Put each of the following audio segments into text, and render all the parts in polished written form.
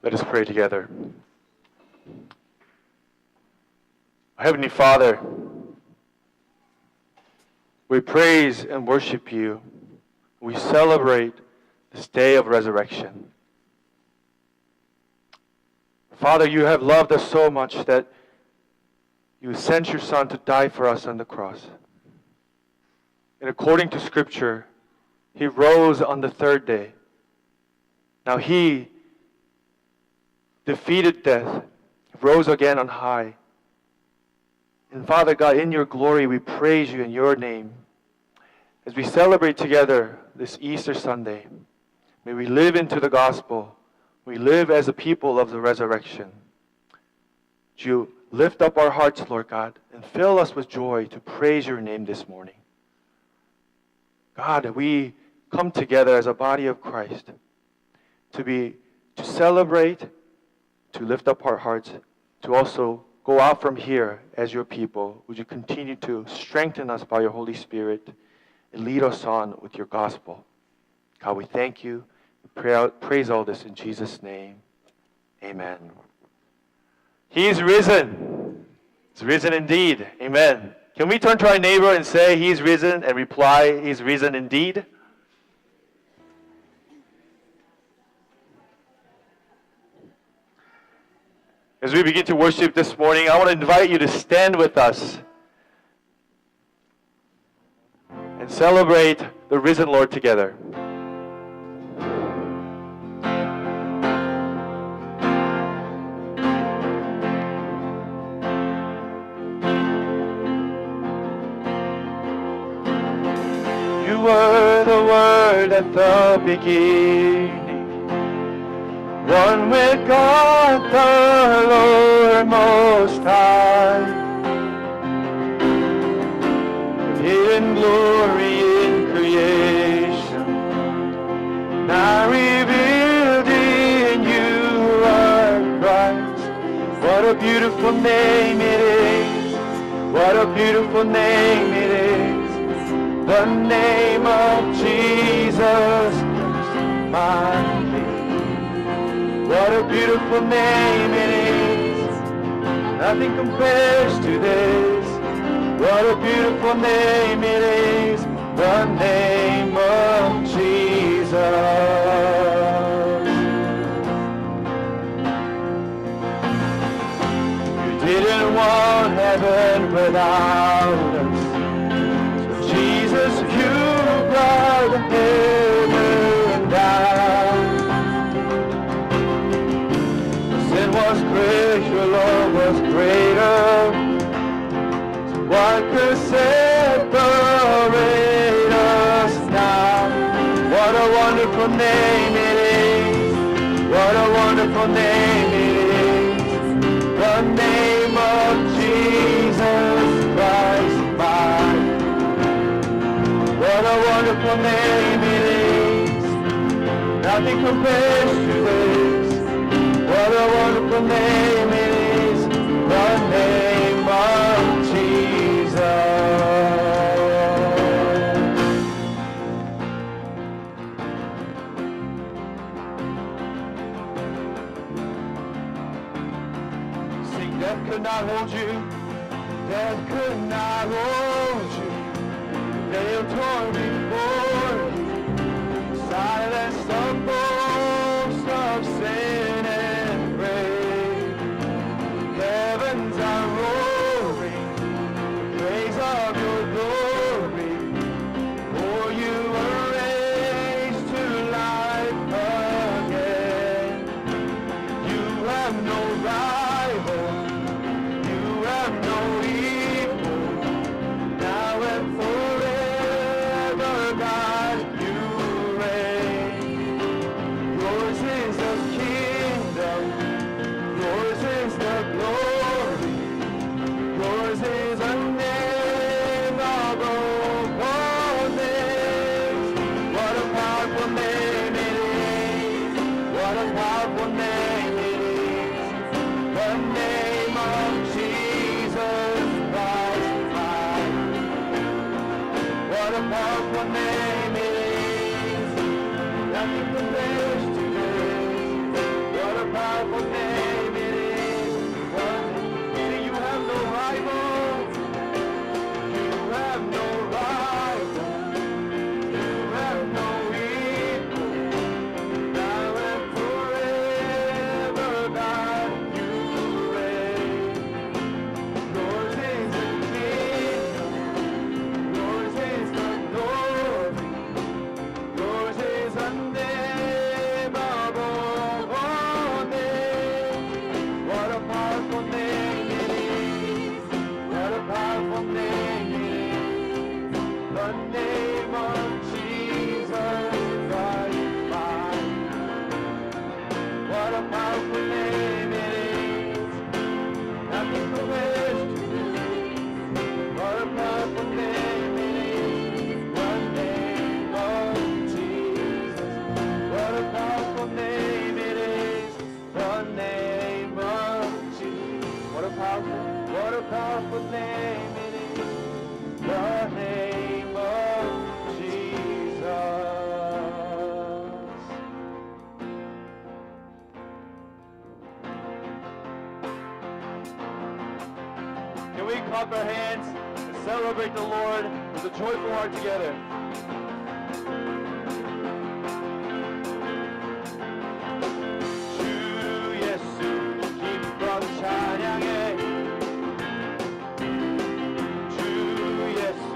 Let us pray together. Heavenly Father, we praise and worship you. We celebrate this day of resurrection. Father, you have loved us so much that you sent your Son to die for us on the cross. And according to Scripture, he rose on the third day. Now he defeated death, rose again on high. And Father God, in your glory, we praise you in your name. As we celebrate together this Easter Sunday, may we live into the gospel. We live as a people of the resurrection. Would you lift up our hearts, Lord God, and fill us with joy to praise your name this morning. God, we come together as a body of Christ to celebrate, to lift up our hearts, to also go out from here as your people. Would you continue to strengthen us by your Holy Spirit and lead us on with your gospel. God, we thank you. We praise all this in Jesus' name. Amen. He is risen. He's risen indeed. Amen. Can we turn to our neighbor and say, He is risen, and reply, He is risen indeed? As we begin to worship this morning, I want to invite you to stand with us and celebrate the risen Lord together. You were the Word at the beginning, one with God the Lord Most High, hidden glory in creation, now revealed in you are Christ. What a beautiful name it is, what a beautiful name it is, the name of Jesus, my King. What a beautiful name it is. Nothing compares to this. What a beautiful name it is. The name of Jesus. You didn't want heaven without us. So Jesus, you brought heaven down. Was great, your love was greater. So what could separate us now? What a wonderful name it is. What a wonderful name it is. The name of Jesus Christ, mine. What a wonderful name it is. Nothing compares to this. What a wonderful name it is, the name of Jesus. Sing, death could not hold you, death could not hold you. Nail torn before you, silence the boast of sin. Heavens are roaring, praise of your glory, for you were raised to life again. You have no rival, you have no equal, now and forever, God, you reign. Yours is the kingdom, yours is the glory. Yours is a name above all names. What a powerful name it is. What a powerful name it is. The name of Jesus Christ. What a powerful name it is. Nothing compares to this. What a powerful powerful name it is. Say you have no rival. You have no rival. You have no equal. Now and forever, God, you reign. Yours is the kingdom. Yours is the glory. Yours is unnameable name. What a powerful name it is. What a powerful name it is. The name of Jesus Christ, my Lord. What a powerful name it is. Nothing compares to this. What a powerful name it is. The name of Jesus. What a powerful name it is. The name of Jesus. What a powerful name it is. The name of Jesus. Can we clap our hands and celebrate the Lord with a joyful heart together? 주 예수 기뻐 찬양해. 주 예수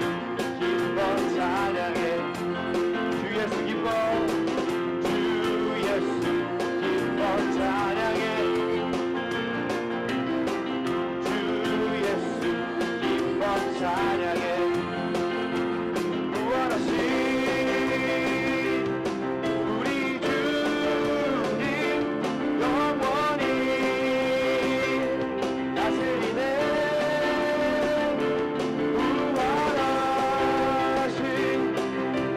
기뻐 찬양해. 주 예수 기뻐. 주 예수 기뻐 찬양해. 주 예수 기뻐 찬양해. 무한하신 우리 주님 영원히 다스리네. 무한하신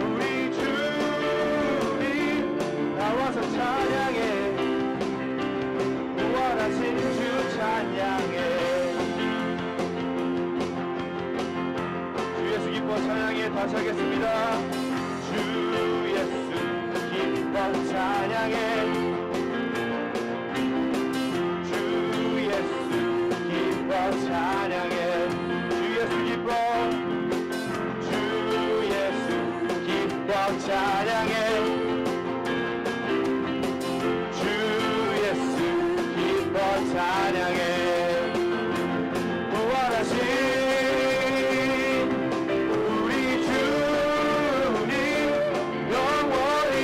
우리 주님 나와서 찬양해. 무한하신 주 찬양해. 주 예수 기뻐 찬양해. 다시 하겠습니다. 주 예수 기뻐 찬양해. 주 예수 기뻐 찬양해. 주 예수 기뻐. 주 예수 기뻐 찬양해. 주 예수 기뻐 찬양해. 무한하신 우리 주님 영원히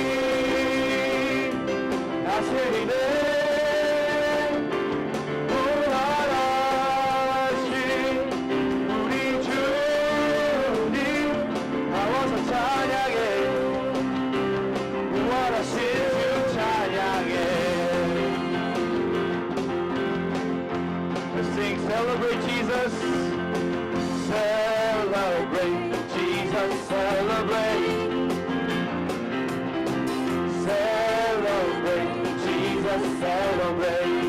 다스리네. 무한하신 우리 주님 나와서 찬양해. 무한하신 주 찬양해. Let's sing, celebrate Jesus. Celebrate Jesus, celebrate. Celebrate Jesus, celebrate.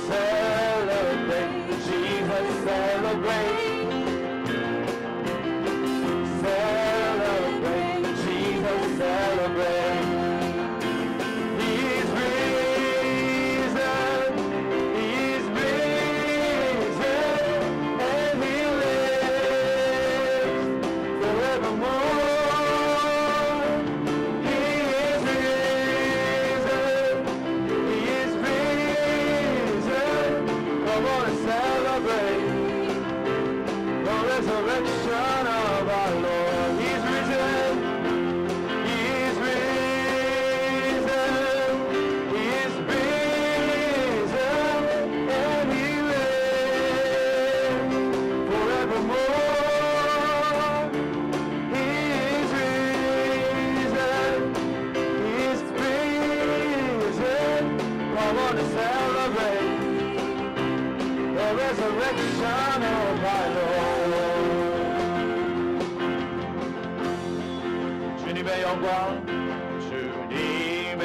Celebrate Jesus, celebrate. Celebrate Jesus, celebrate. He is risen. He is risen, and He lives forevermore. He is risen. He is risen. Come on and celebrate the resurrection of our Lord. He's risen. He is risen. He is risen, and He lives forevermore. He is risen. He is risen. Come on and celebrate the resurrection of our Lord. 주님의 영광, 주님의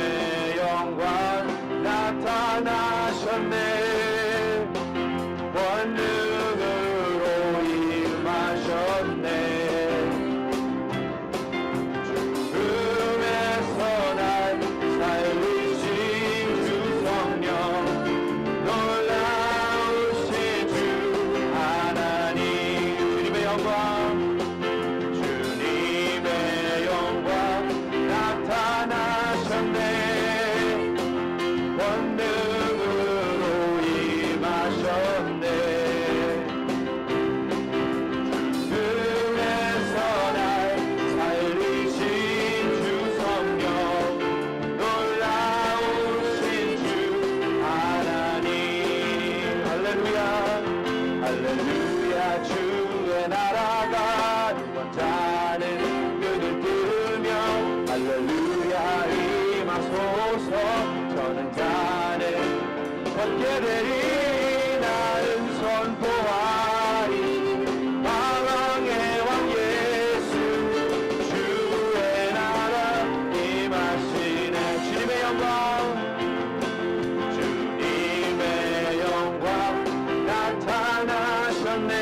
영광 나타나셨네. 권능으로 임하셨네. 죽음에서 날 살리시 주님의 영광 나타나셨네.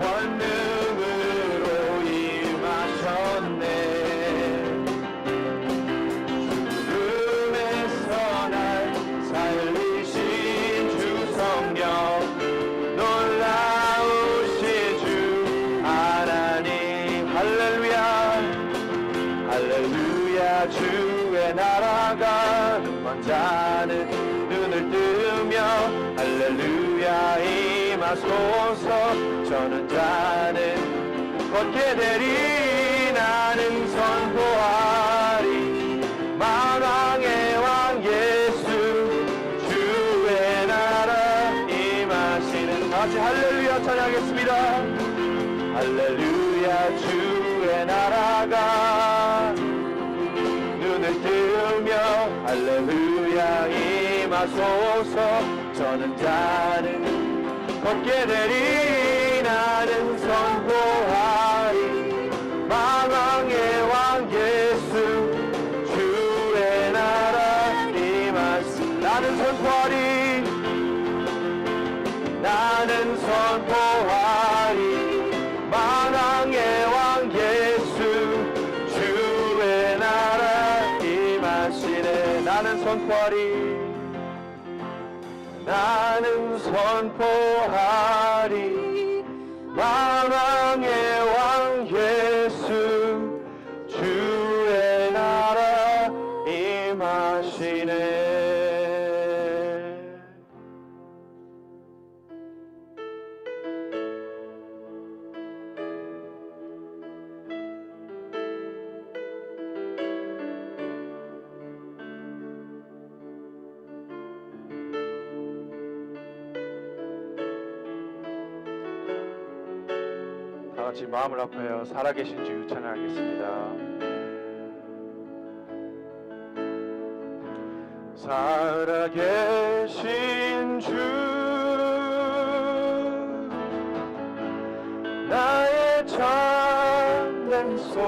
권능으로 임하셨네. 죽음에서 날 살리신 주 성령, 놀라우신 주 하나님. 할렐루야 할렐루야. 주의 나라가 눈먼 자는 눈을 뜨며 할렐루야 임하소서. 저는 자는 걷게 되리. 나는 선포하리 만왕의 왕 예수 주의 나라 임하시는. 다같이 할렐루야 찬양하겠습니다. 할렐루야. 주의 나라가 눈을 뜨며 할렐루야 임하소서. 저는 자는 걷게 되리. 나는 선포하리 만왕의 왕 예수 주의 나라 임하시. 나는 선포하리 나는 선포하리 만왕의 왕 예수 주의 나라 임하시네. 나는 선포하리 나는 선포하리 만왕의 왕 예수 주의 나라 임하시네. 다같이 마음을 합하여 살아계신 주 찬양하겠습니다. 살아계신 주 나의 참된 소망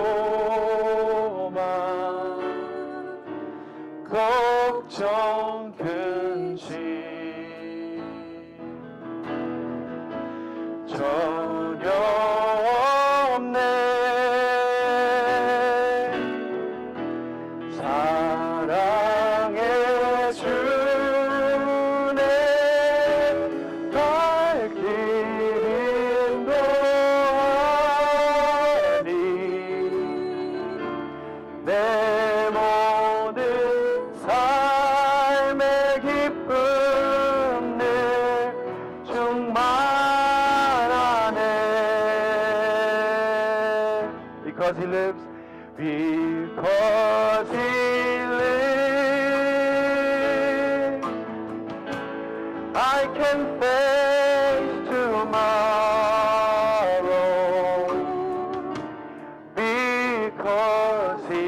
걱정 근심 전혀 없네. 사랑의 주네 갈 길 인도하니 내 모든 삶의 기쁨 늘 충만하네. Because he lives, because he lives, I can face tomorrow. Because he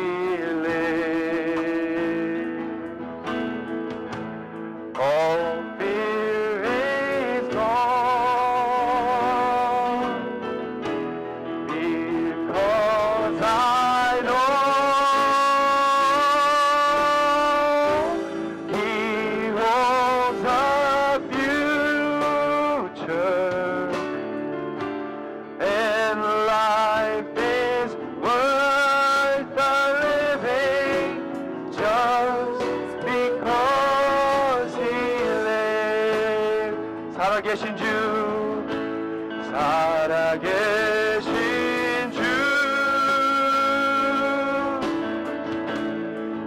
lives, all fear is gone. Because I know he holds a future, and life is worth the living just because he lives. 살아계신 주 살아계신 주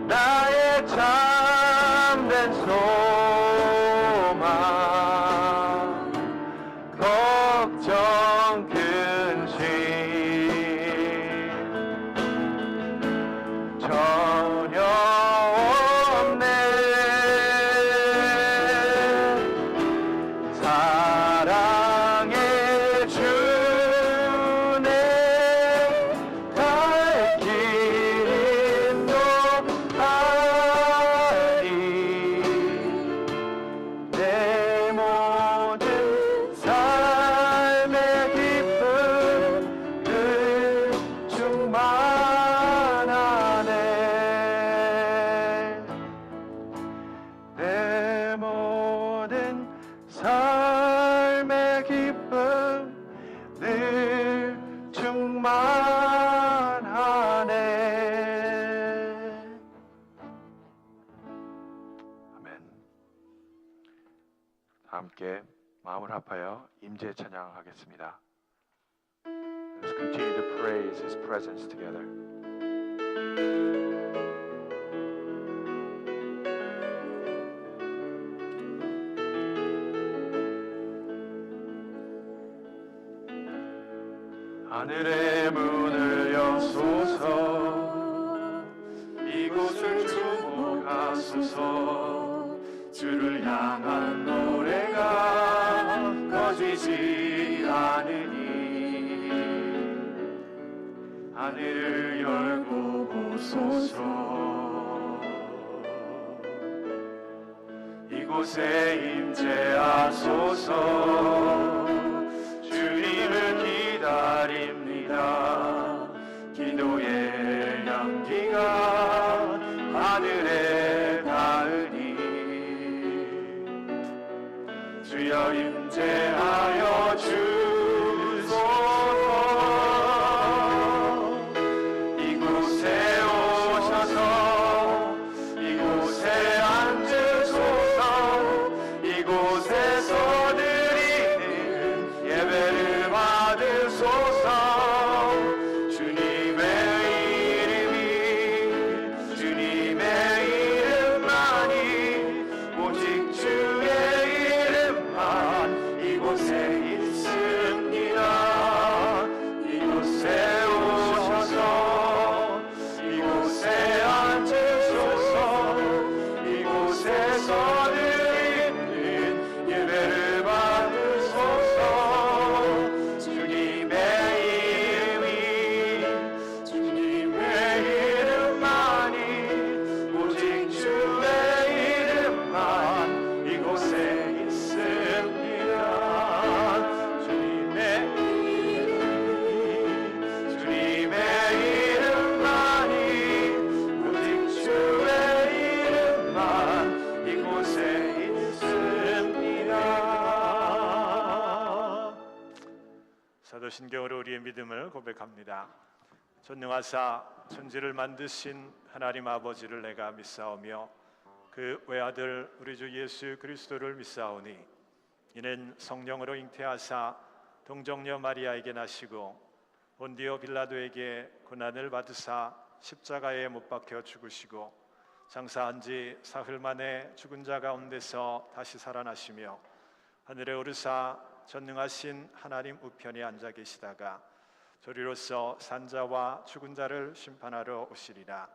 나의 참된 소망 걱정 근심 전혀 없네. 사랑의 주네 갈 길 인도하니 함께 마음을 합하여 임재 찬양하겠습니다. Let's continue to praise His presence together. 하늘의 문을 여소서, 이곳을 주목하소서. 주를 향한 노래가 꺼지지 않으니 하늘을 열고 보소서. 이곳에 임재하소서. 주님을 기다립니다. 기도의 향기가 하늘에 닿으니 주여 임재하여 주소서. 이곳에 오셔서 이곳에 앉으소서. 이곳에서 드리는 예배를 받으소서. 주님의 이름만이 오직 주의 이곳에 있습니다. 이곳에 오셔서 이곳에 앉으소서. 이곳에서 드리는 예배를 받으소서. 주님의 이름만이 오직 주의 이름만 이곳에 있습니다. 사도신경으로 우리의 믿음을 고백합니다. 전능하사 천지를 만드신 하나님 아버지를 내가 믿사오며 그 외아들 우리 주 예수 그리스도를 믿사오니 이는 성령으로 잉태하사 동정녀 마리아에게 나시고 본디오 빌라도에게 고난을 받으사 십자가에 못 박혀 죽으시고 장사한 지 사흘 만에 죽은 자 가운데서 다시 살아나시며 하늘에 오르사 전능하신 하나님 우편에 앉아 계시다가 저리로서 산자와 죽은 자를 심판하러 오시리라.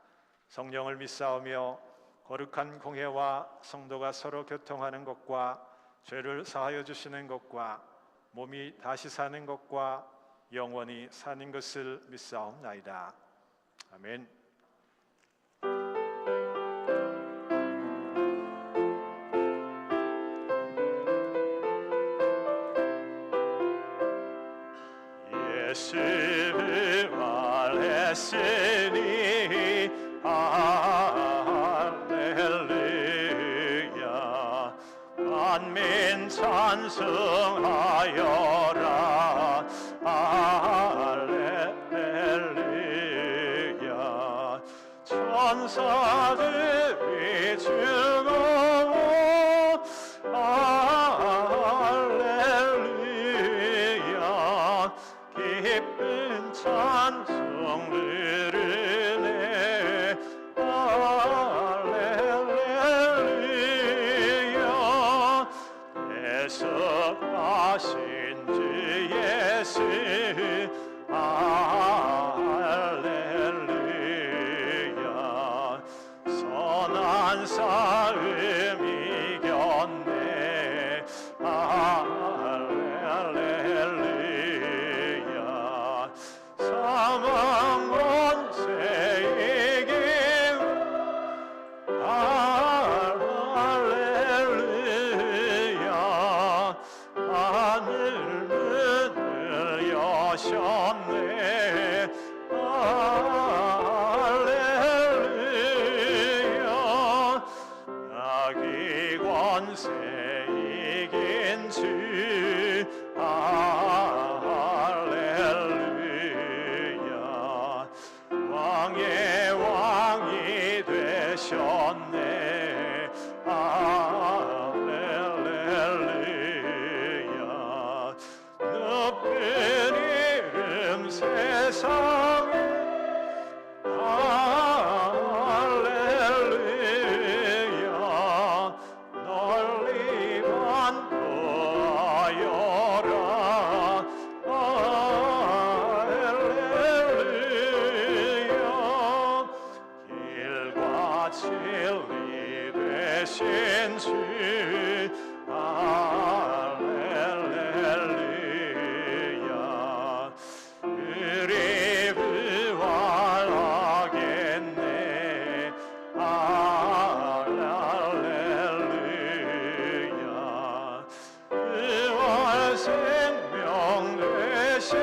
성령을 믿사오며 거룩한 공회와 성도가 서로 교통하는 것과 죄를 사하여 주시는 것과 몸이 다시 사는 것과 영원히 사는 것을 믿사옵나이다. 아멘. 예수를 말했으니 할렐루야. 만민 찬송하여라. 할렐루야. 천사들이 즐거워. 할렐루야. 기쁜 찬송 부르네. 할렐루야. 대속하신 주 예수. 할렐루야. 선한 싸움 이겼네. 할렐루야. 사망 권세 이기고. 할렐루야. 하늘 문을 여셨네. 할렐루야. 악의 권세 이긴 주. 할렐루야. 왕의 왕이 되셨네. 할렐루야. 진리 되신 주 할렐루야 그리 부활하겠네 할렐루야 부활 생명 되시니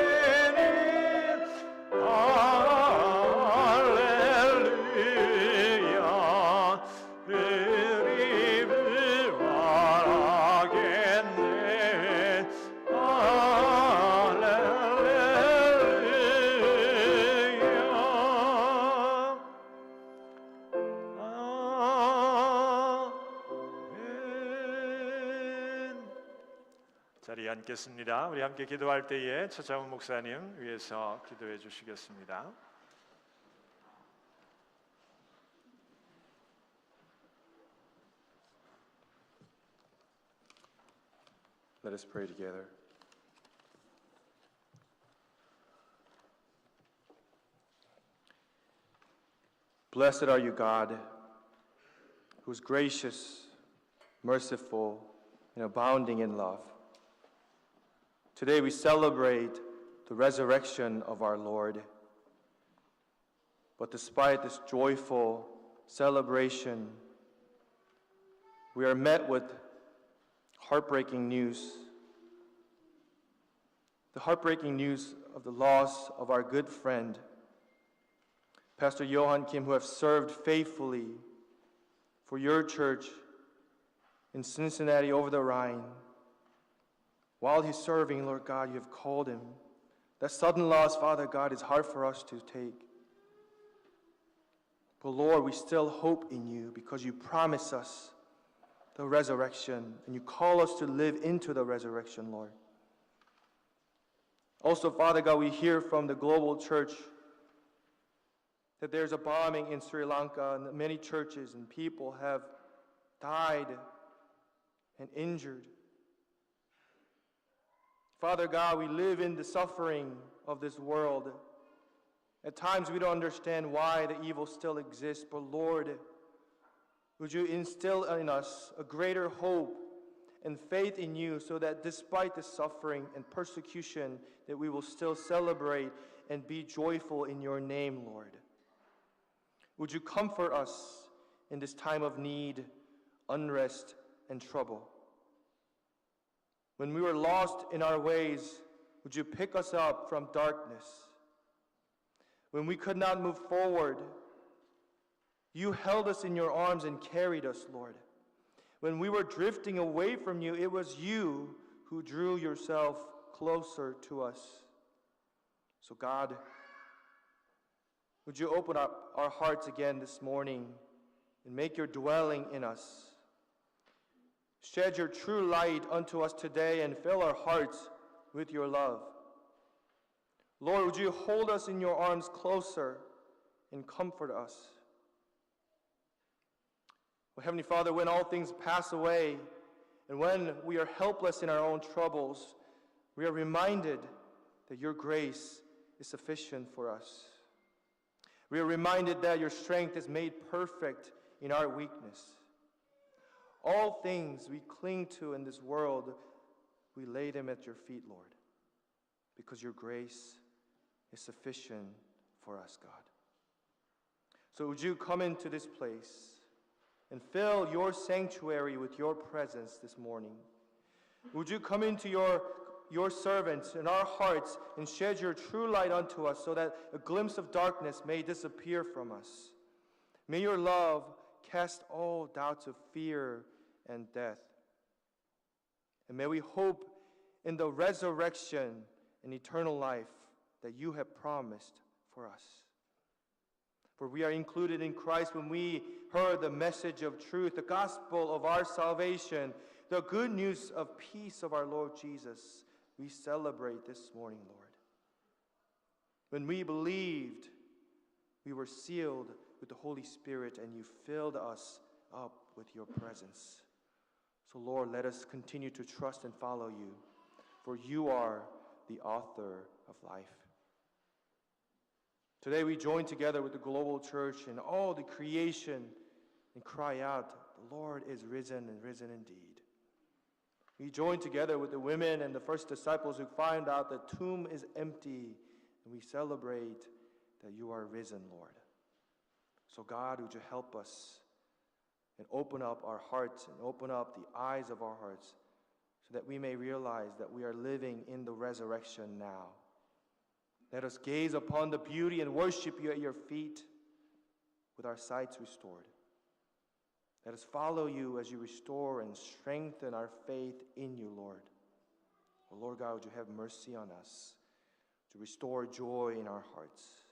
할렐루야 그리 부활하겠네 할렐루야 아멘. 자리에 앉겠습니다. 우리 함께 기도할 때에 차창훈 목사님 위에서 기도해 주시겠습니다. Let us pray together. Blessed are you, God, who is gracious, merciful, and abounding in love. Today we celebrate the resurrection of our Lord. But despite this joyful celebration, we are met with heartbreaking news. The heartbreaking news of the loss of our good friend, Pastor Johan Kim, who have served faithfully for your church in Cincinnati over the Rhine. While he's serving, Lord God, you have called him. That sudden loss, Father God, is hard for us to take. But Lord, we still hope in you because you promise us the resurrection, and you call us to live into the resurrection, Lord. Also, Father God, we hear from the global church that there's a bombing in Sri Lanka, and that many churches and people have died and injured. Father God, we live in the suffering of this world. At times we don't understand why the evil still exists, but Lord, would you instill in us a greater hope and faith in you so that despite the suffering and persecution that we will still celebrate and be joyful in your name, Lord. Would you comfort us in this time of need, unrest, and trouble? When we were lost in our ways, would you pick us up from darkness? When we could not move forward, you held us in your arms and carried us, Lord. When we were drifting away from you, it was you who drew yourself closer to us. So God, would you open up our hearts again this morning and make your dwelling in us? Shed your true light unto us today and fill our hearts with your love. Lord, would you hold us in your arms closer and comfort us? Well, Heavenly Father, when all things pass away and when we are helpless in our own troubles, we are reminded that your grace is sufficient for us. We are reminded that your strength is made perfect in our weakness. All things we cling to in this world, we lay them at your feet, Lord, because your grace is sufficient for us, God. So would you come into this place and fill your sanctuary with your presence this morning? Would you come into your servants and our hearts and shed your true light unto us so that a glimpse of darkness may disappear from us? May your love cast all doubts of fear and death. And may we hope in the resurrection and eternal life that you have promised for us. For we are included in Christ when we heard the message of truth, the gospel of our salvation, the good news of peace of our Lord Jesus. We celebrate this morning, Lord. When we believed, we were sealed with the Holy Spirit, and you filled us up with your presence. So, Lord, let us continue to trust and follow you, for you are the author of life. Today we join together with the global church and all the creation and cry out, "The Lord is risen and risen indeed." We join together with the women and the first disciples who find out the tomb is empty, and we celebrate that you are risen, Lord. So God, would you help us and open up our hearts and open up the eyes of our hearts so that we may realize that we are living in the resurrection now. Let us gaze upon the beauty and worship you at your feet with our sights restored. Let us follow you as you restore and strengthen our faith in you, Lord. Oh, Lord God, would you have mercy on us to restore joy in our hearts.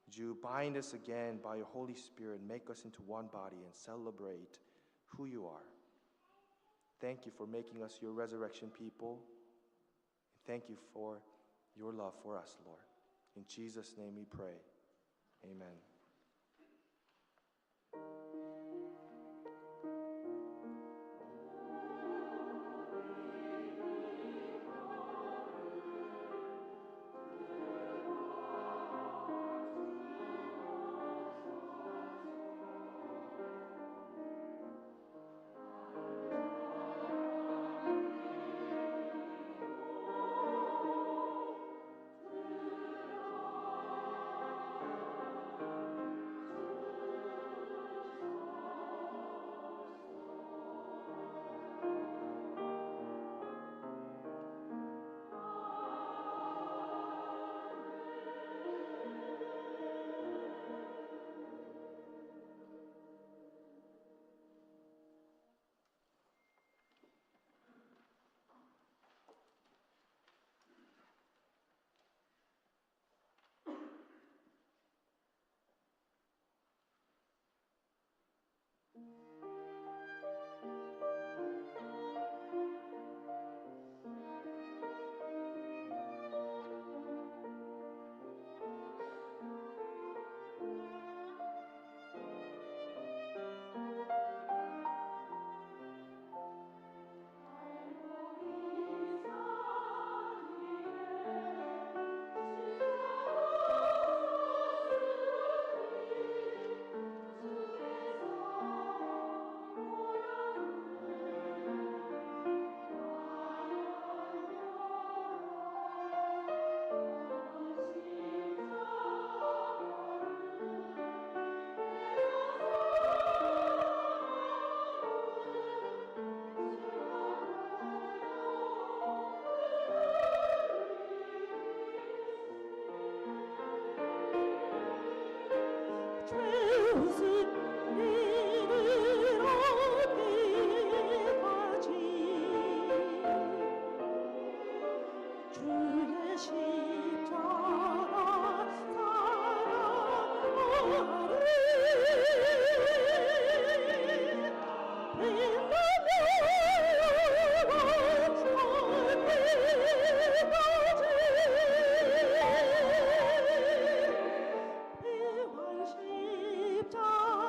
Would you bind us again by your Holy Spirit and make us into one body and celebrate who you are. Thank you for making us your resurrection people. And thank you for your love for us, Lord. In Jesus' name we pray. Amen. 십자가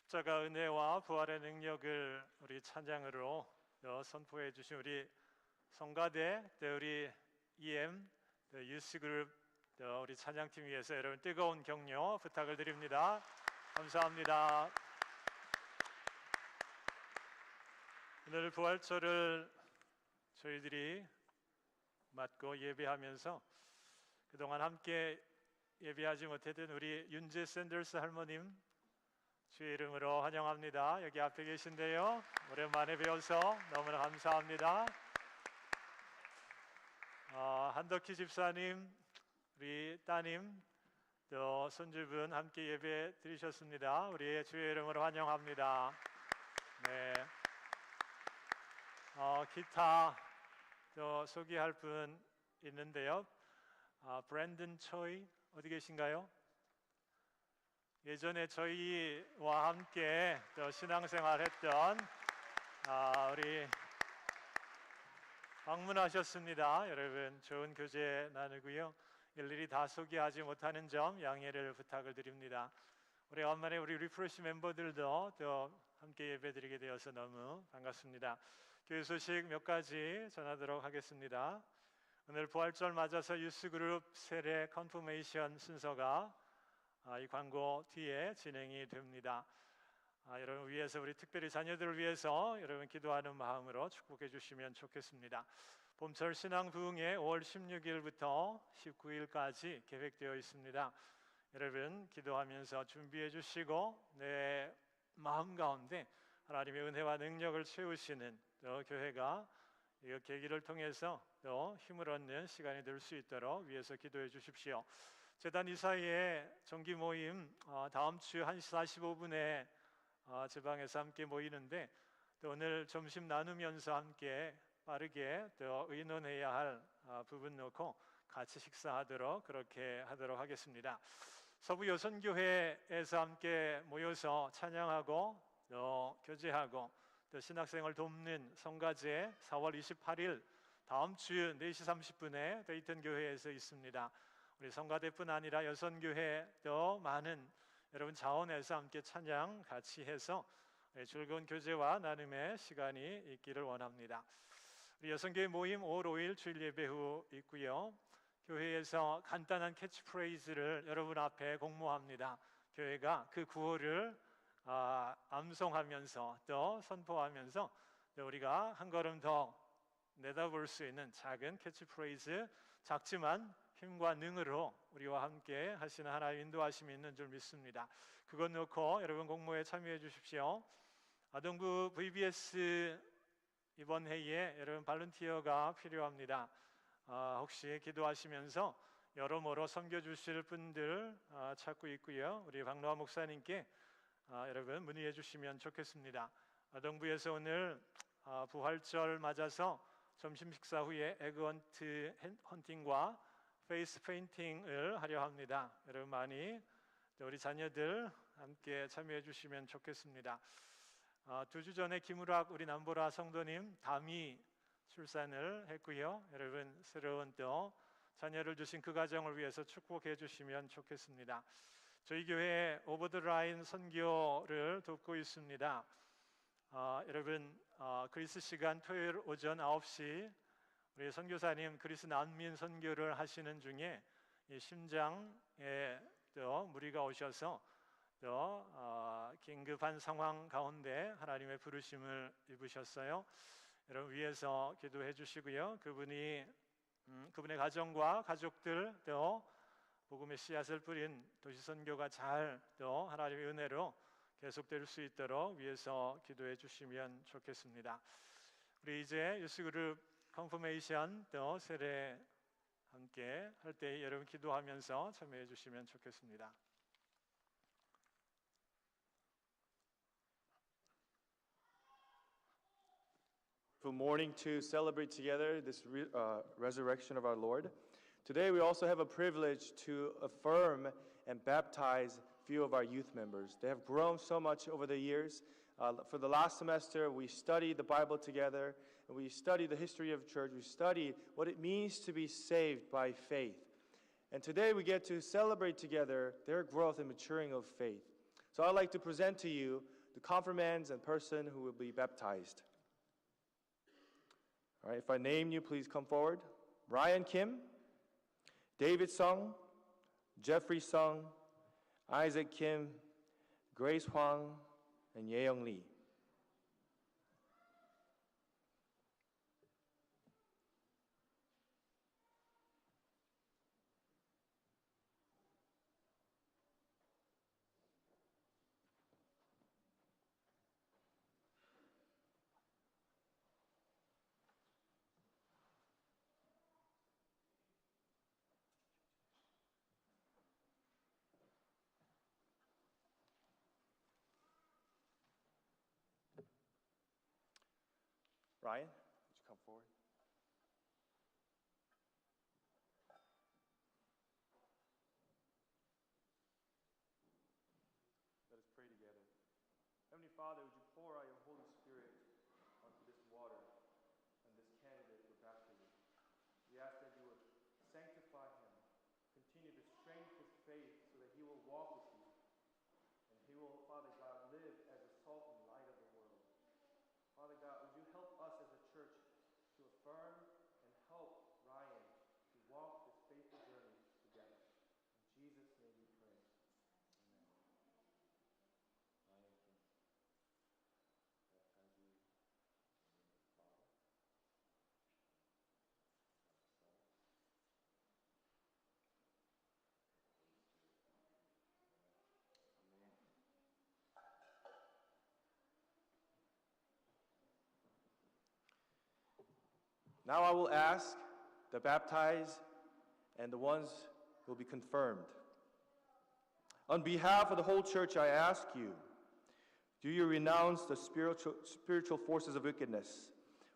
십자가 은혜와 부활의 능력을 우리 찬양으로 선포해 주신 우리 성가대, 또 우리 EM, 또 유스그룹, 또 우리 찬양팀 위해서 여러분 뜨거운 격려 부탁을 드립니다. 감사합니다. 오늘 부활절을 저희들이 맞고 예배하면서 그동안 함께 예배하지 못했던 우리 윤재 샌더스 할머님 주의 이름으로 환영합니다. 여기 앞에 계신데요. 오랜만에 뵈어서 너무나 감사합니다. 한덕희 집사님, 우리 따님, 또 손주분 함께 예배 드리셨습니다. 우리 주의 이름으로 환영합니다. 네. 기타 또 소개할 분 있는데요. 브랜든 초이 어디 계신가요? 예전에 저희와 함께 또 신앙생활했던 우리 방문하셨습니다. 여러분 좋은 교제 나누고요. 일일이 다 소개하지 못하는 점 양해를 부탁을 드립니다. 오래간만에 우리 리프레시 멤버들도 또 함께 예배드리게 되어서 너무 반갑습니다. 교회 소식 몇 가지 전하도록 하겠습니다. 오늘 부활절 맞아서 유스그룹 세례 컨퍼메이션 순서가 이 광고 뒤에 진행이 됩니다. 여러분 위해서 우리 특별히 자녀들을 위해서 여러분 기도하는 마음으로 축복해 주시면 좋겠습니다. 봄철 신앙 부흥회 5월 16일부터 19일까지 계획되어 있습니다. 여러분 기도하면서 준비해 주시고 내 마음 가운데 하나님의 은혜와 능력을 채우시는 또 교회가 이 계기를 통해서 또 힘을 얻는 시간이 될 수 있도록 위해서 기도해 주십시오. 재단 이사회의 정기 모임 다음 주 1시 45분에 제 방에서 함께 모이는데 또 오늘 점심 나누면서 함께 빠르게 또 의논해야 할 부분 놓고 같이 식사하도록 그렇게 하도록 하겠습니다. 서부 여선교회에서 함께 모여서 찬양하고 또 교제하고 또 신학생을 돕는 성가제 4월 28일 다음 주 4시 30분에 데이튼 교회에서 있습니다. 우리 성가대뿐 아니라 여선교회 또 많은 여러분 자원해서 함께 찬양 같이 해서 즐거운 교제와 나눔의 시간이 있기를 원합니다. 우리 여선교회 모임 5월 5일 주일 예배 후 있고요. 교회에서 간단한 캐치프레이즈를 여러분 앞에 공모합니다. 교회가 그 구호를 암송하면서 또 선포하면서 또 우리가 한 걸음 더 내다볼 수 있는 작은 캐치프레이즈, 작지만 힘과 능으로 우리와 함께 하시는 하나의 인도하심이 있는 줄 믿습니다. 그것 놓고 여러분 공모에 참여해 주십시오. 아동부 VBS 이번 회의에 여러분 발런티어가 필요합니다. 혹시 기도하시면서 여러모로 섬겨주실 분들 찾고 있고요. 우리 박노아 목사님께 여러분 문의해 주시면 좋겠습니다. 아동부에서 오늘 부활절 맞아서 점심 식사 후에 에그헌트 헌팅과 페이스 페인팅을 하려 합니다. 여러분 많이 우리 자녀들 함께 참여해 주시면 좋겠습니다. 2주 전에 김우락 우리 남보라 성도님 담이 출산을 했고요. 여러분 새로운 또 자녀를 주신 그 가정을 위해서 축복해 주시면 좋겠습니다. 저희 교회 오버 더 라인 선교를 돕고 있습니다. 여러분 그리스 시간 토요일 오전 9시 우리 선교사님 그리스 난민 선교를 하시는 중에 이 심장에 또 무리가 오셔서 또 긴급한 상황 가운데 하나님의 부르심을 입으셨어요. 여러분 위해서 기도해 주시고요. 그분의 가정과 가족들 또 복음의 씨앗을 뿌린 도시 선교가 잘 또 하나님의 은혜로 계속될 수 있도록 위해서 기도해 주시면 좋겠습니다. 우리 이제 유스그룹 컨퍼메이션 또 세례 함께 할 때 여러분 기도하면서 참여해 주시면 좋겠습니다. For morning to celebrate together this resurrection of our Lord. Today we also have a privilege to affirm and baptize few of our youth members. They have grown so much over the years. For the last semester, we studied the Bible together, and we studied the history of church. We studied what it means to be saved by faith. And today we get to celebrate together their growth and maturing of faith. So I'd like to present to you the confirmands and person who will be baptized. All right, if I name you, please come forward. Ryan Kim, David Sung, Jeffrey Sung, Isaac Kim, Grace Huang, and Yeyoung Lee. Ryan, would you come forward? Let us pray together. Heavenly Father, would you pour out your Holy Spirit onto this water and this candidate for baptism? We ask that you would sanctify him, continue to strengthen his faith so that he will walk with you, and he will, Father God, live as a salt and light of the world. Father God, would you help us as a church to affirm and help Ryan to walk this faithful journey together. In Jesus' name we pray. Amen. Ryan, can I baptize you in the name of the Father, of the Son, of the Holy Spirit. Amen. Now I will ask the baptized and the ones who will be confirmed. On behalf of the whole church, I ask you, do you renounce the spiritual forces of wickedness,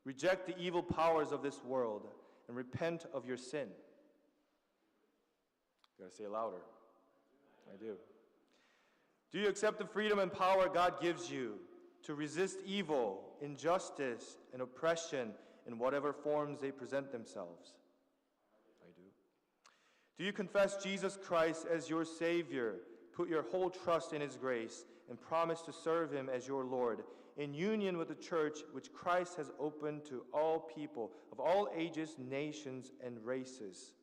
reject the evil powers of this world, and repent of your sin? You gotta say it louder. I do. Do you accept the freedom and power God gives you to resist evil, injustice, and oppression in whatever forms they present themselves? I do. Do you confess Jesus Christ as your Savior, put your whole trust in His grace, and promise to serve Him as your Lord, in union with the church which Christ has opened to all people of all ages, nations, and races?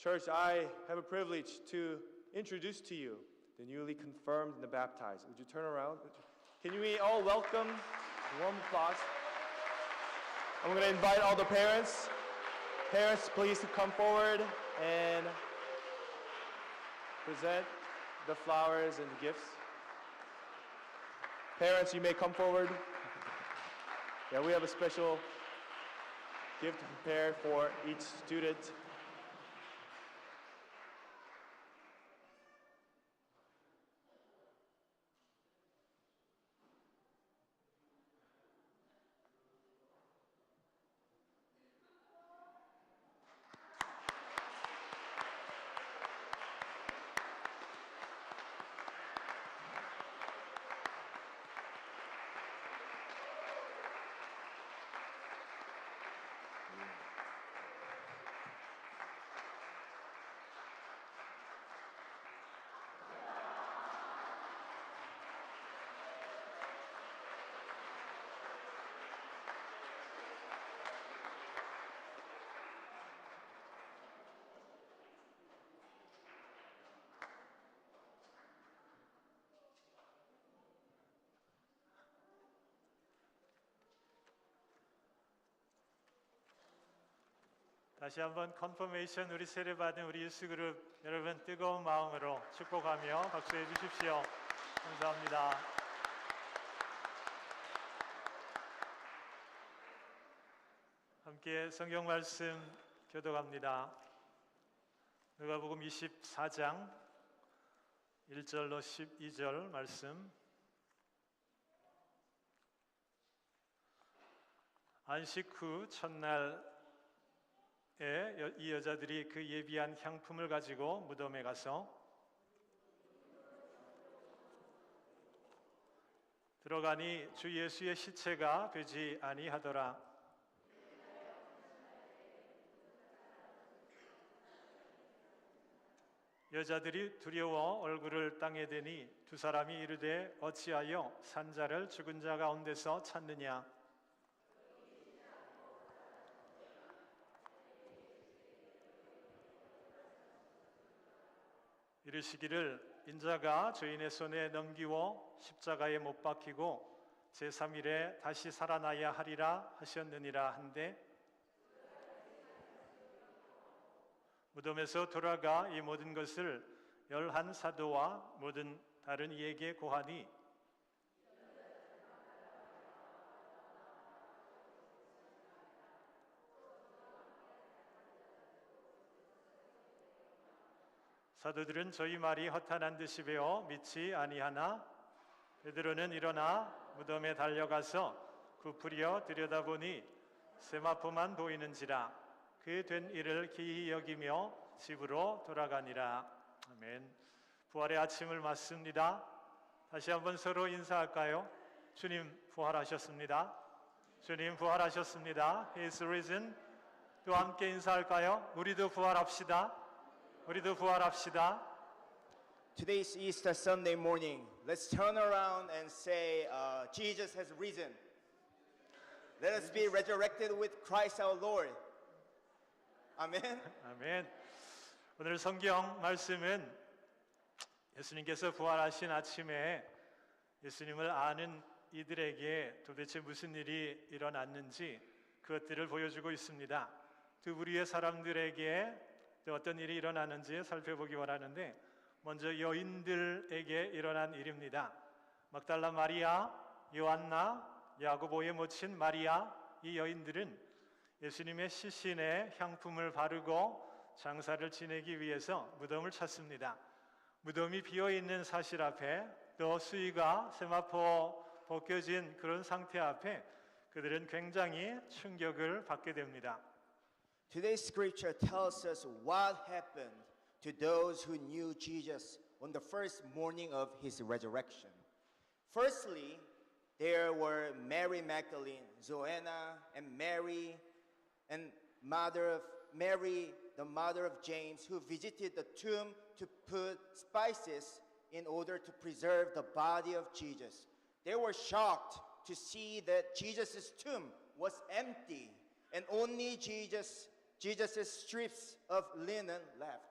Church, I have a privilege to introduce to you the newly confirmed and the baptized. Would you turn around? Can we all welcome a warm applause? I'm going to invite all the parents. Parents, please come forward and present the flowers and the gifts. Parents, you may come forward. Yeah, we have a special gift prepared for each student. 다시 한번 컨퍼메이션 우리 세례받은 우리 유스그룹 여러분 뜨거운 마음으로 축복하며 박수해 주십시오. 감사합니다. 함께 성경 말씀 교독합니다. 누가복음 24장 1절로 12절 말씀. 안식 후 첫날 이 여자들이 그 예비한 향품을 가지고 무덤에 가서 들어가니 주 예수의 시체가 되지 아니하더라. 여자들이 두려워 얼굴을 땅에 대니 두 사람이 이르되 어찌하여 산자를 죽은 자 가운데서 찾느냐. 이르시기를 인자가 죄인의 손에 넘기워 십자가에 못 박히고 제3일에 다시 살아나야 하리라 하셨느니라 한데 무덤에서 돌아가 이 모든 것을 11사도와 모든 다른 이에게 고하니 사도들은 저희 말이 허탄한 듯이 배워 믿지 아니하나 베드로는 일어나 무덤에 달려가서 부풀려 들여다보니 세마포만 보이는지라 그 된 일을 기이 여기며 집으로 돌아가니라. 아멘. 부활의 아침을 맞습니다. 다시 한번 서로 인사할까요? 주님 부활하셨습니다. 주님 부활하셨습니다. He is risen. 또 함께 인사할까요? 우리도 부활합시다. 우리도 부활합시다. Today's Easter Sunday morning. Let's turn around and say, Jesus has risen. Let us be resurrected with Christ our Lord. 아멘. 아멘. 오늘 성경 말씀은 예수님께서 부활하신 아침에 예수님을 아는 이들에게 도대체 무슨 일이 일어났는지 그것들을 보여주고 있습니다. 두 부류의 사람들에게 또 어떤 일이 일어나는지 살펴보기 원하는데 먼저 여인들에게 일어난 일입니다. 막달라 마리아, 요한나, 야고보의 모친 마리아 이 여인들은 예수님의 시신에 향품을 바르고 장사를 지내기 위해서 무덤을 찾습니다. 무덤이 비어있는 사실 앞에 또 수의가 세마포 벗겨진 그런 상태 앞에 그들은 굉장히 충격을 받게 됩니다. Today's scripture tells us what happened to those who knew Jesus on the first morning of his resurrection. Firstly, there were Mary Magdalene, Joanna, and Mary, and Mary, the mother of James, who visited the tomb to put spices in order to preserve the body of Jesus. They were shocked to see that Jesus' tomb was empty and only Jesus' strips of linen left.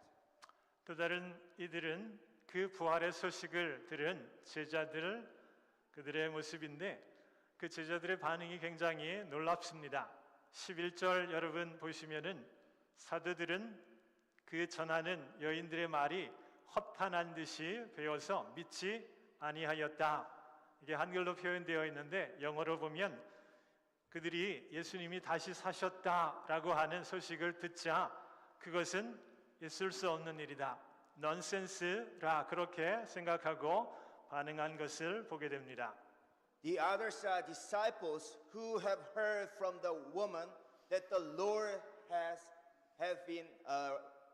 또 다른 이들은 그 부활의 소식을 들은 제자들 그들의 모습인데 그 제자들의 반응이 굉장히 놀랍습니다. 11절 여러분 보시면은 사도들은 그 전하는 여인들의 말이 허탄한 듯이 배워서 믿지 아니하였다. 이게 한글로 표현되어 있는데 영어로 보면 그들이 예수님이 다시 사셨다라고 하는 소식을 듣자 그것은 있을 수 없는 일이다. 넌센스라 그렇게 생각하고 반응한 것을 보게 됩니다. The others are disciples who have heard from the woman that the Lord have been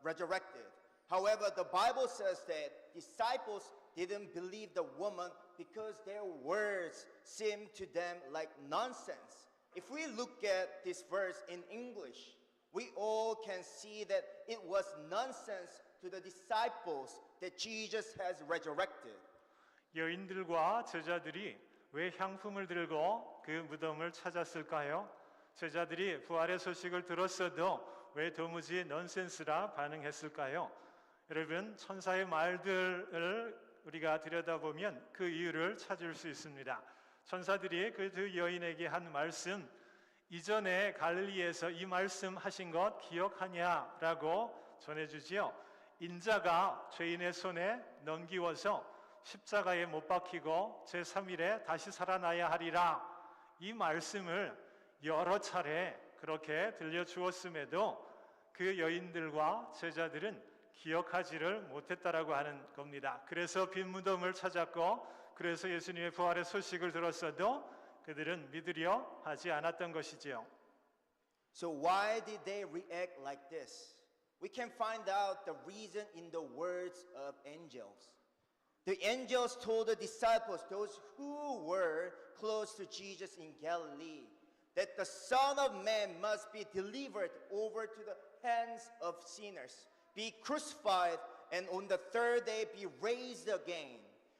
resurrected. However, the Bible says that disciples didn't believe the woman because their words seemed to them like nonsense. If we look at this verse in English, we all can see that it was nonsense to the disciples that Jesus has resurrected. 여인들과 제자들이 왜 향품을 들고 그 무덤을 찾았을까요? 제자들이 부활의 소식을 들었어도 왜 도무지 넌센스라 반응했을까요? 여러분, 천사의 말들을 우리가 들여다보면 그 이유를 찾을 수 있습니다. 천사들이 그 두 여인에게 한 말씀, 이전에 갈릴리에서 이 말씀 하신 것 기억하냐라고 전해주지요. 인자가 죄인의 손에 넘기워서 십자가에 못 박히고 제3일에 다시 살아나야 하리라. 이 말씀을 여러 차례 그렇게 들려주었음에도 그 여인들과 제자들은 기억하지를 못했다라고 하는 겁니다. 그래서 빈 무덤을 찾았고 그래서 예수님의 부활의 소식을 들었어도 그들은 믿으려 하지 않았던 것이지요. So why did they react like this? We can find out the reason in the words of angels. The angels told the disciples, those who were close to Jesus in Galilee, that the Son of Man must be delivered over to the hands of sinners, be crucified, and on the third day be raised again.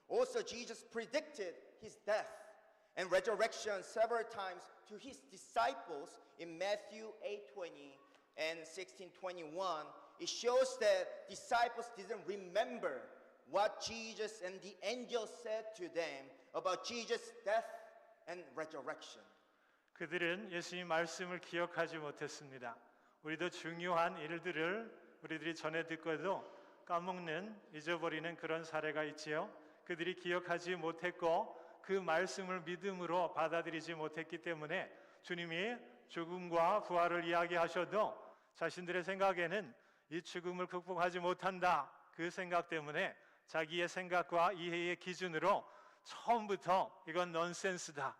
Also, Jesus predicted his death and resurrection several times to his disciples in Matthew 8:20 and 16:21. It shows that disciples didn't remember what Jesus and the angels said to them about Jesus' death and resurrection. 그들은 예수님 말씀을 기억하지 못했습니다. 우리도 중요한 일들을 우리들이 전해 듣고도 까먹는, 잊어버리는 그런 사례가 있지요. 그들이 기억하지 못했고 그 말씀을 믿음으로 받아들이지 못했기 때문에 주님이 죽음과 부활을 이야기하셔도 자신들의 생각에는 이 죽음을 극복하지 못한다. 그 생각 때문에 자기의 생각과 이해의 기준으로 처음부터 이건 넌센스다.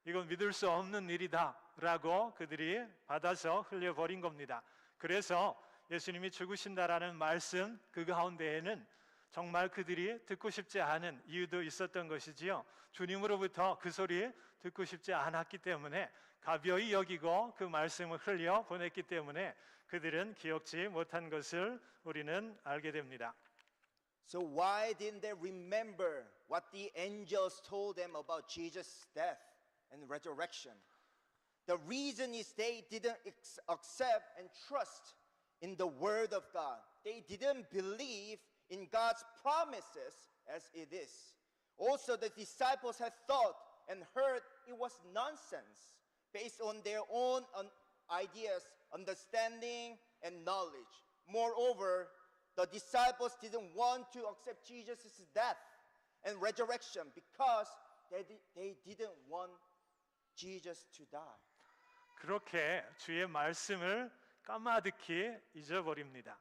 이건 믿을 수 없는 일이다. 라고 그들이 받아서 흘려버린 겁니다. 그래서 예수님이 죽으신다라는 말씀 그 가운데에는 정말 그들이 듣고 싶지 않은 이유도 있었던 것이지요. 주님으로부터 그 소리 듣고 싶지 않았기 때문에 가벼이 여기고 그 말씀을 흘려 보냈기 때문에 그들은 기억지 못한 것을 우리는 알게 됩니다. So why didn't they remember what the angels told them about Jesus' death and resurrection? The reason is they didn't accept and trust in the word of God. They didn't believe in God's promises as it is. Also, the disciples had thought and heard it was nonsense based on their own ideas, understanding, and knowledge. Moreover, the disciples didn't want to accept Jesus' death and resurrection because they didn't want Jesus to die. 그렇게 주의 말씀을 까마득히 잊어버립니다.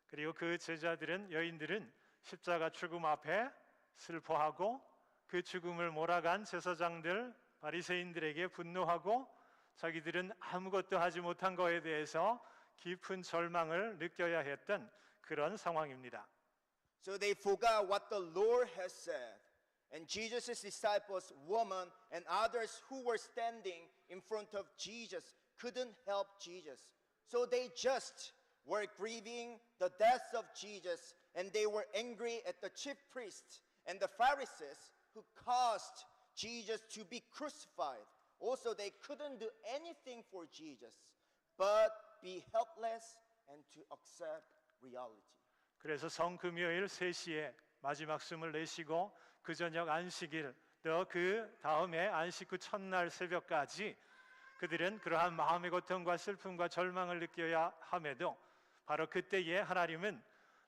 그리고 그 제자들은, 여인들은 십자가 죽음 앞에 슬퍼하고 그 죽음을 몰아간 제사장들, 바리새인들에게 분노하고 자기들은 아무것도 하지 못한 것에 대해서 깊은 절망을 느껴야 했던 그런 상황입니다. So they forgot what the Lord has said. And Jesus' disciples, women, and others who were standing in front of Jesus couldn't help Jesus. So they just were grieving the death of Jesus, and they were angry at the chief priests and the Pharisees who caused Jesus to be crucified. Also, they couldn't do anything for Jesus but be helpless and to accept reality. 그래서 성금요일 3시에 마지막 숨을 내쉬고 그 저녁 안식일 또 그 다음에 안식 후 첫날 새벽까지 그들은 그러한 마음의 고통과 슬픔과 절망을 느껴야 함에도 바로 그때에 하나님은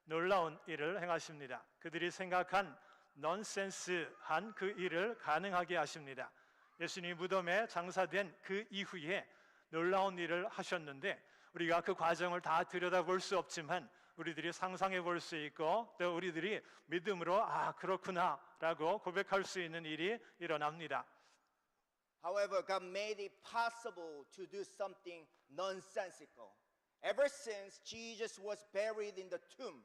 놀라운 일을 행하십니다. 그들이 생각한 넌센스한 그 일을 가능하게 하십니다. 예수님이 무덤에 장사된 그 이후에 놀라운 일을 하셨는데 우리가 그 과정을 다 들여다볼 수 없지만 우리들이 상상해 볼 수 있고 또 우리들이 믿음으로 아 그렇구나 라고 고백할 수 있는 일이 일어납니다. However, God made it possible to do something nonsensical. Ever since Jesus was buried in the tomb,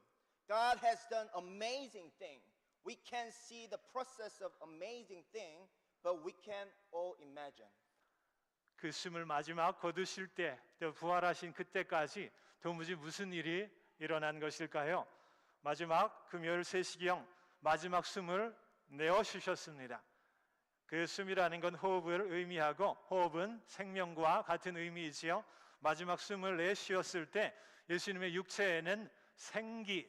God has done amazing things. We can see the process of amazing thing, but we can all imagine. 그 숨을 마지막 거두실 때 또 부활하신 그때까지 도무지 무슨 일이 일어난 것일까요? 마지막 금요일 3시경 마지막 숨을 내어쉬셨습니다. 그 숨이라는 건 호흡을 의미하고 호흡은 생명과 같은 의미이지요. 마지막 숨을 내쉬었을 때 예수님의 육체에는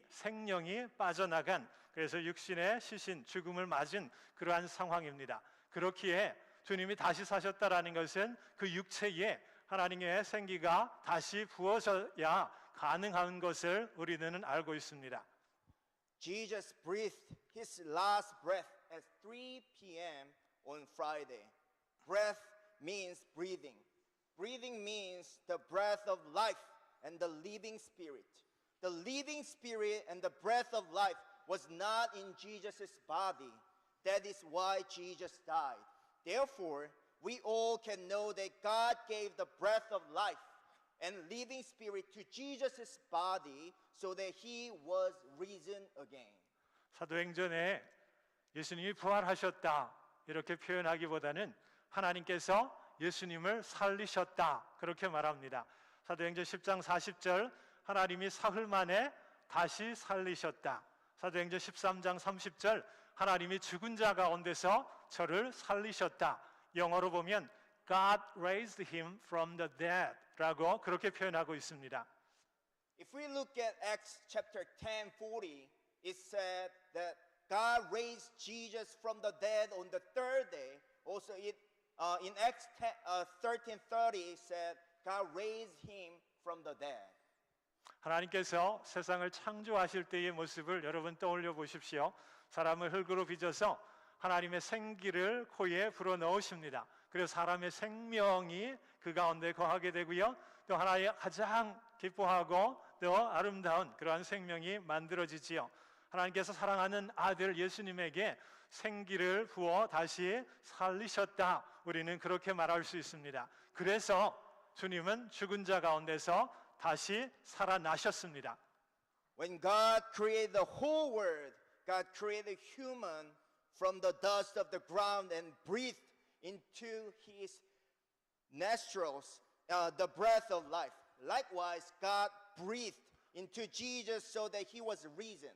생명이 빠져나간 그래서 육신의 시신, 죽음을 맞은 그러한 상황입니다. 그렇기에 주님이 다시 사셨다라는 것은 그 육체에 하나님의 생기가 다시 부어져야 가능한 것을 우리는 알고 있습니다. Jesus breathed his last breath at 3 p.m. on Friday. Breath means breathing. Breathing means the breath of life and the living spirit. The living spirit and the breath of life was not in Jesus' body. That is why Jesus died. Therefore, we all can know that God gave the breath of life and living spirit to Jesus' body so that he was risen again. 사도행전에 예수님이 부활하셨다 이렇게 표현하기보다는 하나님께서 예수님을 살리셨다 그렇게 말합니다. 사도행전 10장 40절 하나님이 사흘 만에 다시 살리셨다. 사도행전 13장 30절 하나님이 죽은 자 가운데서 저를 살리셨다. 영어로 보면 God raised him from the dead 라고 그렇게 표현하고 있습니다. If we look at Acts chapter 10:40, it said that God raised Jesus from the dead on the third day. Also, in Acts 13:30, it said God raised him from the dead. 하나님께서 세상을 창조하실 때의 모습을 여러분 떠올려 보십시오. 사람을 흙으로 빚어서 하나님의 생기를 코에 불어넣으십니다. 그래서 사람의 생명이 그 가운데 거하게 되고요. 또 하나의 가장 기뻐하고 또 아름다운 그러한 생명이 만들어지지요. 하나님께서 사랑하는 아들 예수님에게 생기를 부어 다시 살리셨다. 우리는 그렇게 말할 수 있습니다. 그래서 주님은 죽은 자 가운데서 다시 살아나셨습니다. When God created the whole world, God created human from the dust of the ground and breathed into his nostrils the breath of life. Likewise, God breathed into Jesus so that he was risen.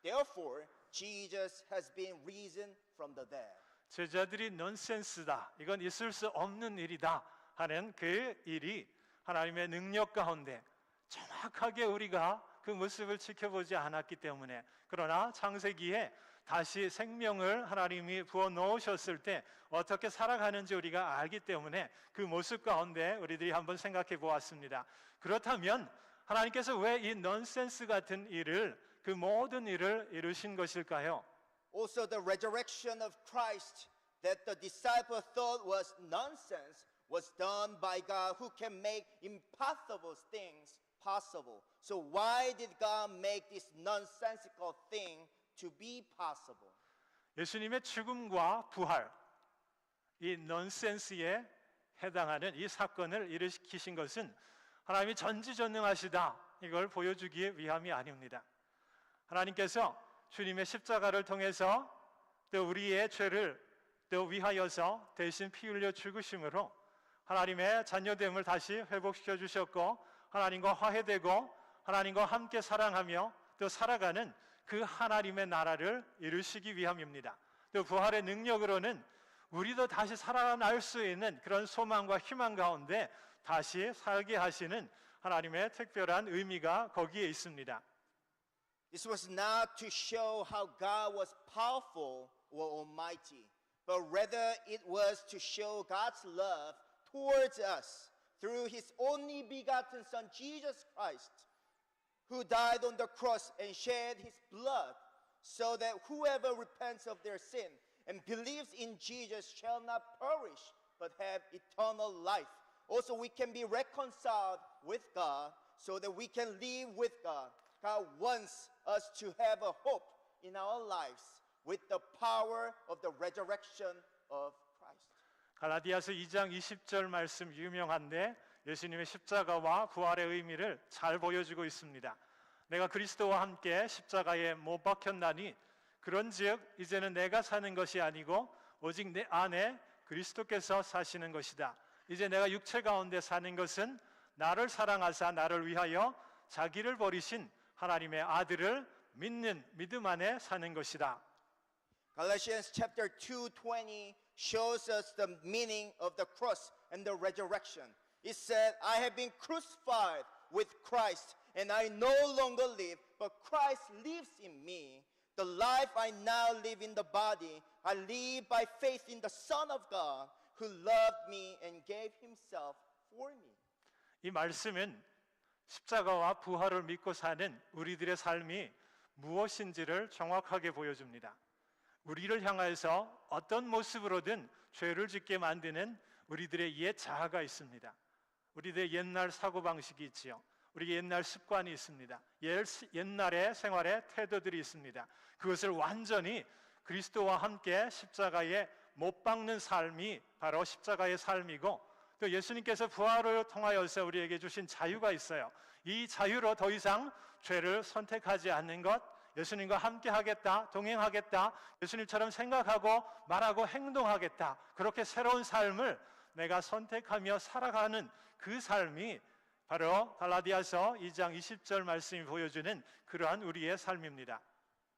Therefore, Jesus has been risen from the dead. 제자들이 넌센스다. 이건 있을 수 없는 일이다 하는 그 일이 하나님의 능력 가운데 정확하게 우리가 그 모습을 지켜보지 않았기 때문에, 그러나 창세기에 다시 생명을 하나님이 부어 넣으셨을 때 어떻게 살아가는지 우리가 알기 때문에 그 모습 가운데 우리들이 한번 생각해 보았습니다. 그렇다면 하나님께서 왜 이 넌센스 같은 일을, 그 모든 일을 이루신 것일까요? Also, the resurrection of Christ that the disciples thought was nonsense was done by God, who can make impossible things possible. So why did God make this nonsensical thing to be possible? 예수님의 죽음과 부활, 이 넌센스에 해당하는 이 사건을 일으키신 것은 하나님이 전지전능하시다, 이걸 보여주기 위함이 아닙니다. 하나님께서 주님의 십자가를 통해서 또 우리의 죄를 또 위하여서 대신 피 흘려 죽으심으로 하나님의 자녀됨을 다시 회복시켜 주셨고, 하나님과 화해되고 하나님과 함께 사랑하며 또 살아가는 그 하나님의 나라를 이루시기 위함입니다. 또 부활의 능력으로는 우리도 다시 살아날 수 있는 그런 소망과 희망 가운데 다시 살게 하시는 하나님의 특별한 의미가 거기에 있습니다. This was not to show how God was powerful or almighty, but rather it was to show God's love towards us through his only begotten Son, Jesus Christ, who died on the cross and shed his blood, so that whoever repents of their sin and believes in Jesus shall not perish, but have eternal life. Also, we can be reconciled with God so that we can live with God. God wants us to have a hope in our lives with the power of the resurrection of Christ. 갈라디아서 2장 20절 말씀 유명한데 예수님의 십자가와 부활의 의미를 잘 보여주고 있습니다. 내가 그리스도와 함께 십자가에 못 박혔나니 그런즉 이제는 내가 사는 것이 아니고 오직 내 안에 그리스도께서 사시는 것이다. 이제 내가 육체 가운데 사는 것은 나를 사랑하사 나를 위하여 자기를 버리신 하나님의 아들을 믿는 믿음 안에 사는 것이다. Galatians chapter 2:20 shows us the meaning of the cross and the resurrection. It said, I have been crucified with Christ, and I no longer live, but Christ lives in me. The life I now live in the body, I live by faith in the Son of God, who loved me and gave himself for me. 이 말씀은 십자가와 부활을 믿고 사는 우리들의 삶이 무엇인지를 정확하게 보여줍니다. 우리를 향해서 어떤 모습으로든 죄를 짓게 만드는 우리들의 옛 자아가 있습니다. 우리들의 옛날 사고방식이 있지요. 우리 옛날 습관이 있습니다. 옛날의 생활의 태도들이 있습니다. 그것을 완전히 그리스도와 함께 십자가에 못 박는 삶이 바로 십자가의 삶이고, 또 예수님께서 부활을 통하여서 우리에게 주신 자유가 있어요. 이 자유로 더 이상 죄를 선택하지 않는 것, 예수님과 함께 하겠다, 동행하겠다, 예수님처럼 생각하고 말하고 행동하겠다, 그렇게 새로운 삶을 내가 선택하며 살아가는 그 삶이 바로 갈라디아서 2장 20절 말씀이 보여주는 그러한 우리의 삶입니다.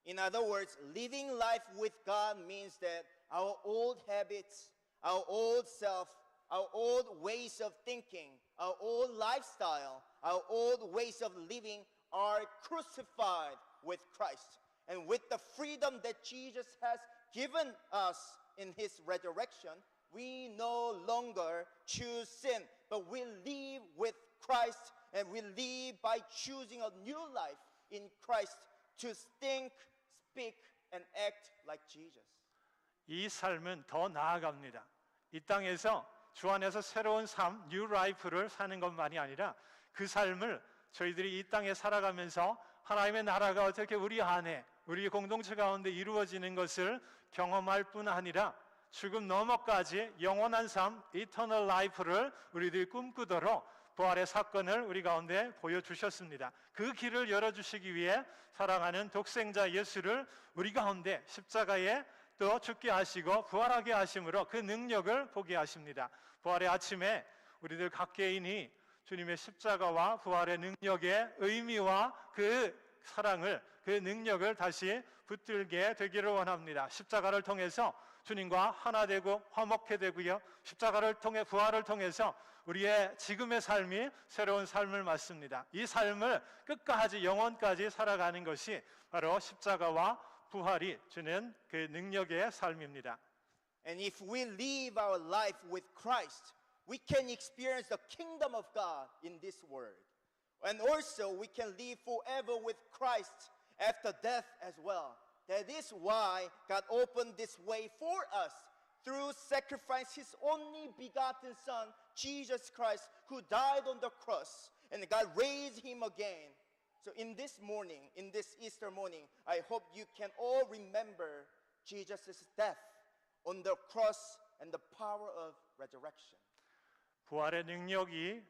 In other words, living life with God means that our old habits, our old self, our old ways of thinking, our old lifestyle, our old ways of living are crucified with Christ. And with the freedom that Jesus has given us in his resurrection, we no longer choose sin, but we live with Christ, and we live by choosing a new life in Christ to think, speak, and act like Jesus. 이 삶은 더 나아갑니다. 이 땅에서 주 안에서 새로운 삶, 뉴 라이프를 사는 것만이 아니라 그 삶을 저희들이 이 땅에 살아가면서 하나님의 나라가 어떻게 우리 안에, 우리 공동체 가운데 이루어지는 것을 경험할 뿐 아니라 죽음 너머까지 영원한 삶, 이터널 라이프를 우리들이 꿈꾸도록 부활의 사건을 우리 가운데 보여주셨습니다. 그 길을 열어주시기 위해 사랑하는 독생자 예수를 우리 가운데 십자가에 또 죽게 하시고 부활하게 하심으로 그 능력을 보게 하십니다. 부활의 아침에 우리들 각 개인이 주님의 십자가와 부활의 능력의 의미와 그 사랑을, 그 능력을 다시 붙들게 되기를 원합니다. 십자가를 통해서 주님과 하나 되고 화목해 되고요. 십자가를 통해 부활을 통해서 우리의 지금의 삶이 새로운 삶을 맞습니다. 이 삶을 끝까지 영원까지 살아가는 것이 바로 십자가와 부활이 주는 그 능력의 삶입니다. And if we live our life with Christ, we can experience the kingdom of God in this world. And also we can live forever with Christ after death as well. That is why God opened this way for us through sacrifice his only begotten Son, Jesus Christ, who died on the cross, and God raised him again. So in this morning, in this Easter morning, I hope you can all remember Jesus' death on the cross and the power of resurrection. 부활의 능력이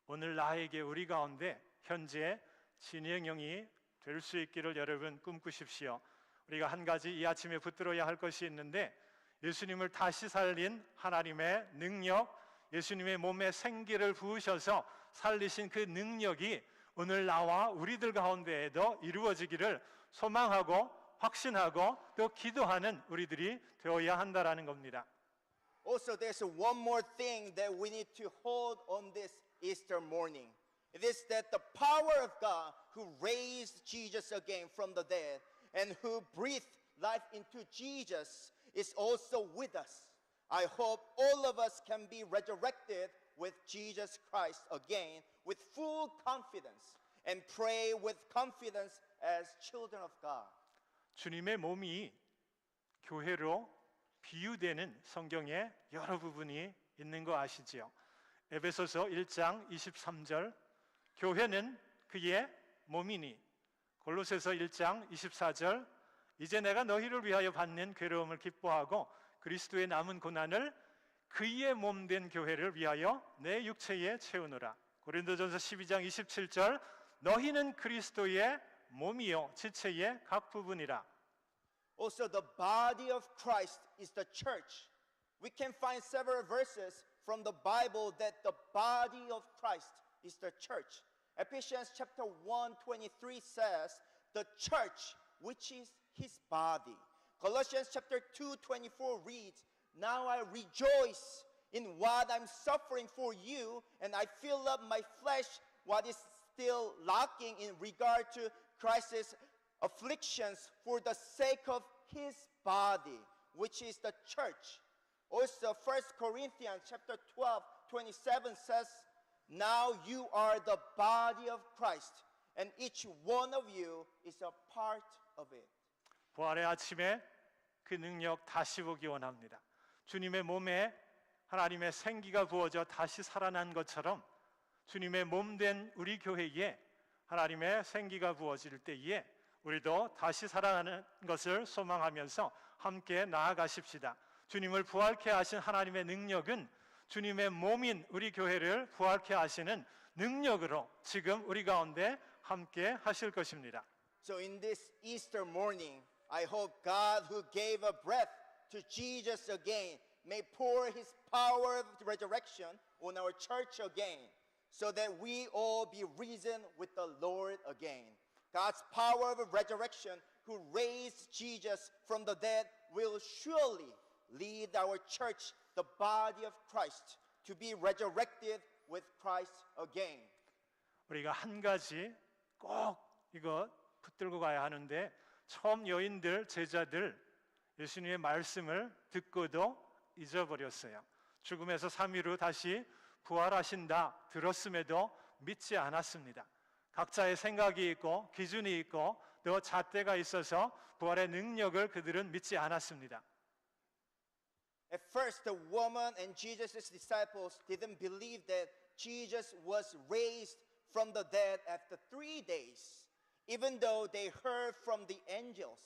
오늘 나에게 우리 가운데 현재 진행형이 될 수 있기를 여러분 꿈꾸십시오. 우리가 한 가지 이 아침에 붙들어야 할 것이 있는데 예수님을 다시 살린 하나님의 능력, 예수님의 몸에 생기를 부으셔서 살리신 그 능력이 오늘 나와 우리들 가운데에도 이루어지기를 소망하고 확신하고 또 기도하는 우리들이 되어야 한다라는 겁니다. Also, there's one more thing that we need to hold on this Easter morning. It is that the power of God who raised Jesus again from the dead and who breathed life into Jesus is also with us. I hope all of us can be resurrected with Jesus Christ again with full confidence and pray with confidence as children of God. 주님의 몸이 교회로 비유되는 성경에 여러 부분이 있는 거 아시지요? 에베소서 1장 23절 교회는 그의 몸이니, 골로새서 1장 24절 이제 내가 너희를 위하여 받는 괴로움을 기뻐하고 그리스도의 남은 고난을 그의 몸 된 교회를 위하여 내 육체에 채우노라. 고린도전서 12장 27절 너희는 그리스도의 몸이요 지체의 각 부분이라. Also, the body of Christ is the church. We can find several verses from the Bible that the body of Christ is the church. Ephesians chapter 1:23 says, the church, which is his body. Colossians chapter 2:24 reads, now I rejoice in what I'm suffering for you, and I fill up my flesh what is still lacking in regard to Christ's afflictions for the sake of his body, which is the church. Also, 1 Corinthians chapter 12:27 says, now you are the body of Christ, and each one of you is a part of it. 부활의 아침에 그 능력 다시 보기 원합니다. 주님의 몸에 하나님의 생기가 부어져 다시 살아난 것처럼 주님의 몸 된 우리 교회에 하나님의 생기가 부어질 때에 우리도 다시 살아나는 것을 소망하면서 함께 나아가십시다. 주님을 부활케 하신 하나님의 능력은 주님의 몸인 우리 교회를 부활케 하시는 능력으로 지금 우리 가운데 함께 하실 것입니다. So in this Easter morning, I hope God who gave a breath to Jesus again may pour his power of resurrection on our church again. so that we all be risen with the Lord again. God's power of resurrection, who raised Jesus from the dead, will surely lead our church, the body of Christ, to be resurrected with Christ again. 우리가 한 가지 꼭 이거 붙들고 가야 하는데, 처음 여인들, 제자들 예수님의 말씀을 듣고도 잊어버렸어요. 죽음에서 3일 후 다시 부활하신다 들었음에도 믿지 않았습니다. 각자의 생각이 있고 기준이 있고 또 잣대가 있어서 부활의 능력을 그들은 믿지 않았습니다. At first, the woman and Jesus' disciples didn't believe that Jesus was raised from the dead after 3 days, even though they heard from the angels.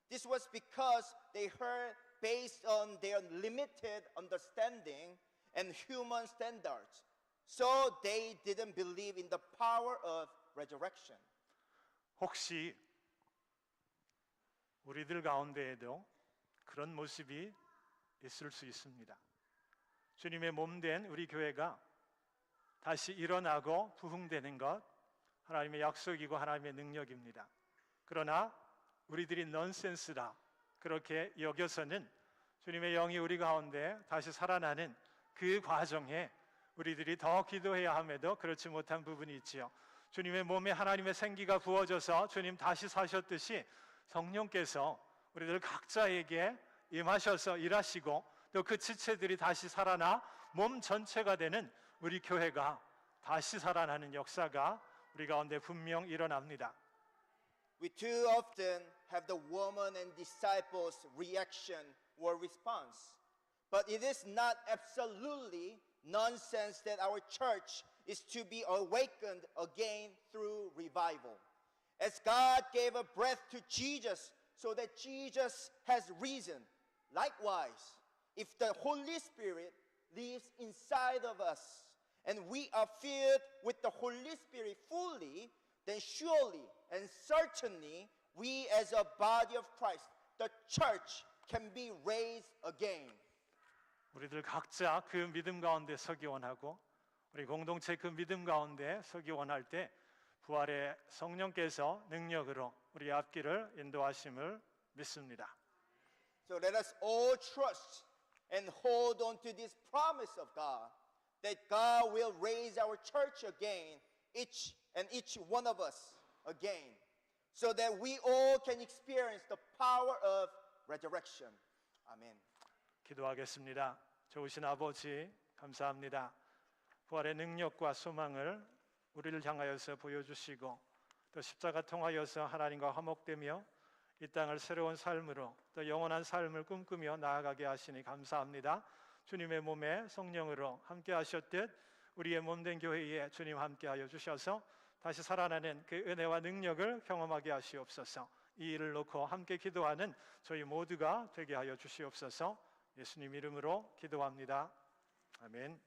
This was because they heard based on their limited understanding and human standards. So they didn't believe in the power of resurrection. 혹시 우리들 가운데에도 그런 모습이 있을 수 있습니다. 주님의 몸된 우리 교회가 다시 일어나고 부흥되는 것, 하나님의 약속이고 하나님의 능력입니다. 그러나 우리들이 넌센스다 그렇게 여겨서는 주님의 영이 우리 가운데 다시 살아나는 그 과정에 우리들이 더 기도해야 함에도 그렇지 못한 부분이 있지요. 주님의 몸에 하나님의 생기가 부어져서 주님 다시 사셨듯이 성령께서 우리들 각자에게 임하셔서 일하시고 또 그 지체들이 다시 살아나 몸 전체가 되는 우리 교회가 다시 살아나는 역사가 우리 가운데 분명 일어납니다. We too often have the woman and disciples' reaction or response. But it is not absolutely nonsense that our church is to be awakened again through revival. As God gave a breath to Jesus so that Jesus has risen, likewise, if the Holy Spirit lives inside of us and we are filled with the Holy Spirit fully, then surely and certainly we as a body of Christ, the church, can be raised again. 우리들 각자 그 믿음 가운데 서기 원하고 우리 공동체 그 믿음 가운데 서기 원할 때 부활의 성령께서 능력으로 우리 앞길을 인도하심을 믿습니다. So let us all trust and hold on to this promise of God that God will raise our church again, each one of us again, so that we all can experience the power of resurrection. Amen. 기도하겠습니다. 좋으신 아버지 감사합니다. 부활의 능력과 소망을 우리를 향하여서 보여주시고 또 십자가 통하여서 하나님과 화목되며 이 땅을 새로운 삶으로 또 영원한 삶을 꿈꾸며 나아가게 하시니 감사합니다. 주님의 몸에 성령으로 함께 하셨듯 우리의 몸된 교회에 주님 함께하여 주셔서 다시 살아나는 그 은혜와 능력을 경험하게 하시옵소서. 이 일을 놓고 함께 기도하는 저희 모두가 되게 하여 주시옵소서. 예수님 이름으로 기도합니다. 아멘.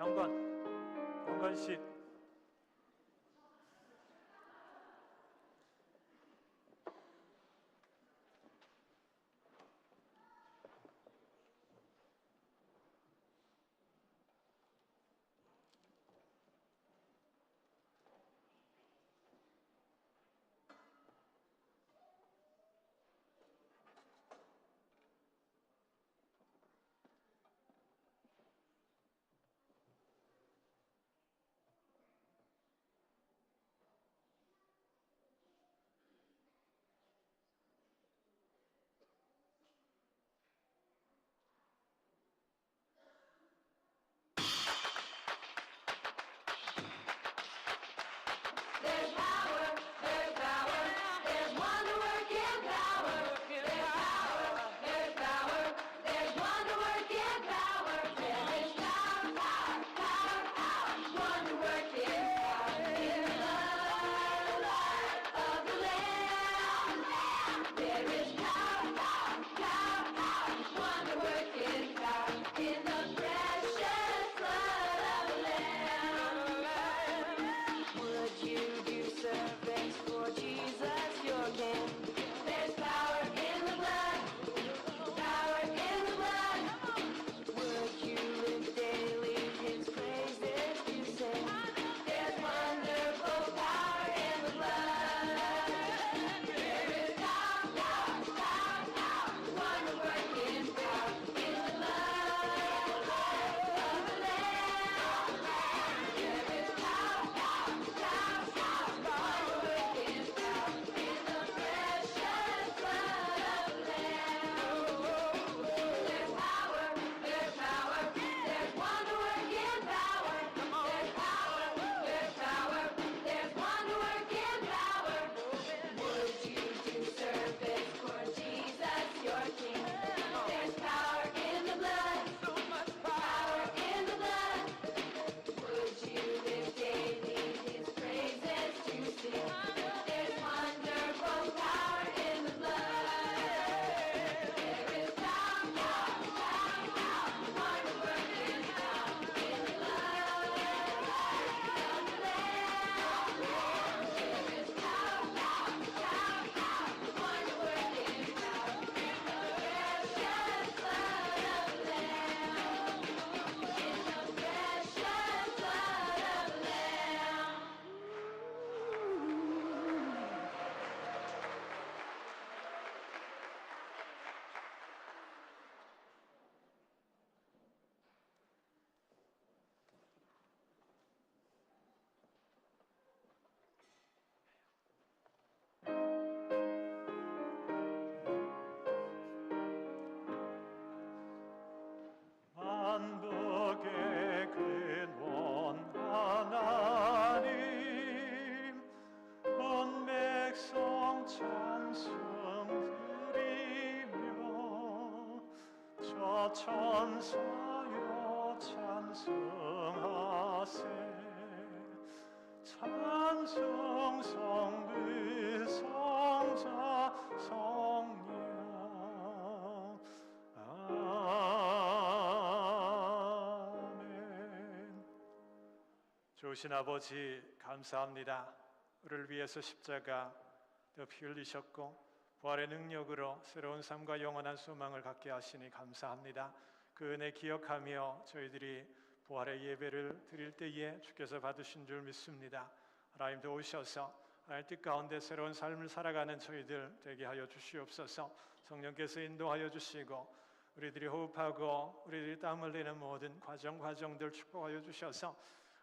경건 씨. 만복의 근원 하나님 온 백성 찬송 드리며 저 천사여 찬송하세 찬송 성부 성자 성령 아멘. 좋으신 아버지 감사합니다. 우리를 위해서 십자가 피 흘리셨고 부활의 능력으로 새로운 삶과 영원한 소망을 갖게 하시니 감사합니다. 그 은혜 기억하며 저희들이 부활의 예배를 드릴 때에 주께서 받으신 줄 믿습니다. 하나님 도우셔서 하나님 뜻 가운데 새로운 삶을 살아가는 저희들 되게 하여 주시옵소서. 성령께서 인도하여 주시고 우리들이 호흡하고 우리들이 땀 흘리는 모든 과정들 축복하여 주셔서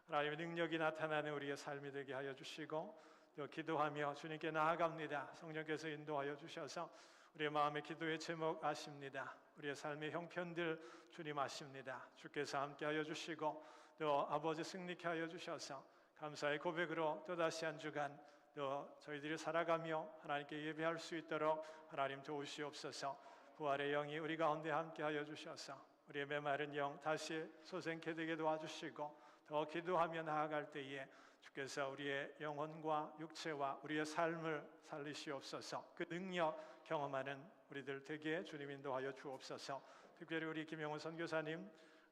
하나님의 능력이 나타나는 우리의 삶이 되게 하여 주시고 또 기도하며 주님께 나아갑니다. 성령께서 인도하여 주셔서 우리의 마음의 기도의 제목 아십니다. 우리의 삶의 형편들 주님 아십니다. 주께서 함께하여 주시고 또 아버지 승리케 하여 주셔서 감사의 고백으로 또다시 한 주간 또 저희들이 살아가며 하나님께 예배할 수 있도록 하나님 도우시옵소서. 부활의 영이 우리 가운데 함께하여 주셔서 우리의 메마른 영 다시 소생케 되게 도와주시고 더 기도하며 나아갈 때에 주께서 우리의 영혼과 육체와 우리의 삶을 살리시옵소서. 그 능력 경험하는 우리들 되게 주님 인도하여 주옵소서. 특별히 우리 김영훈 선교사님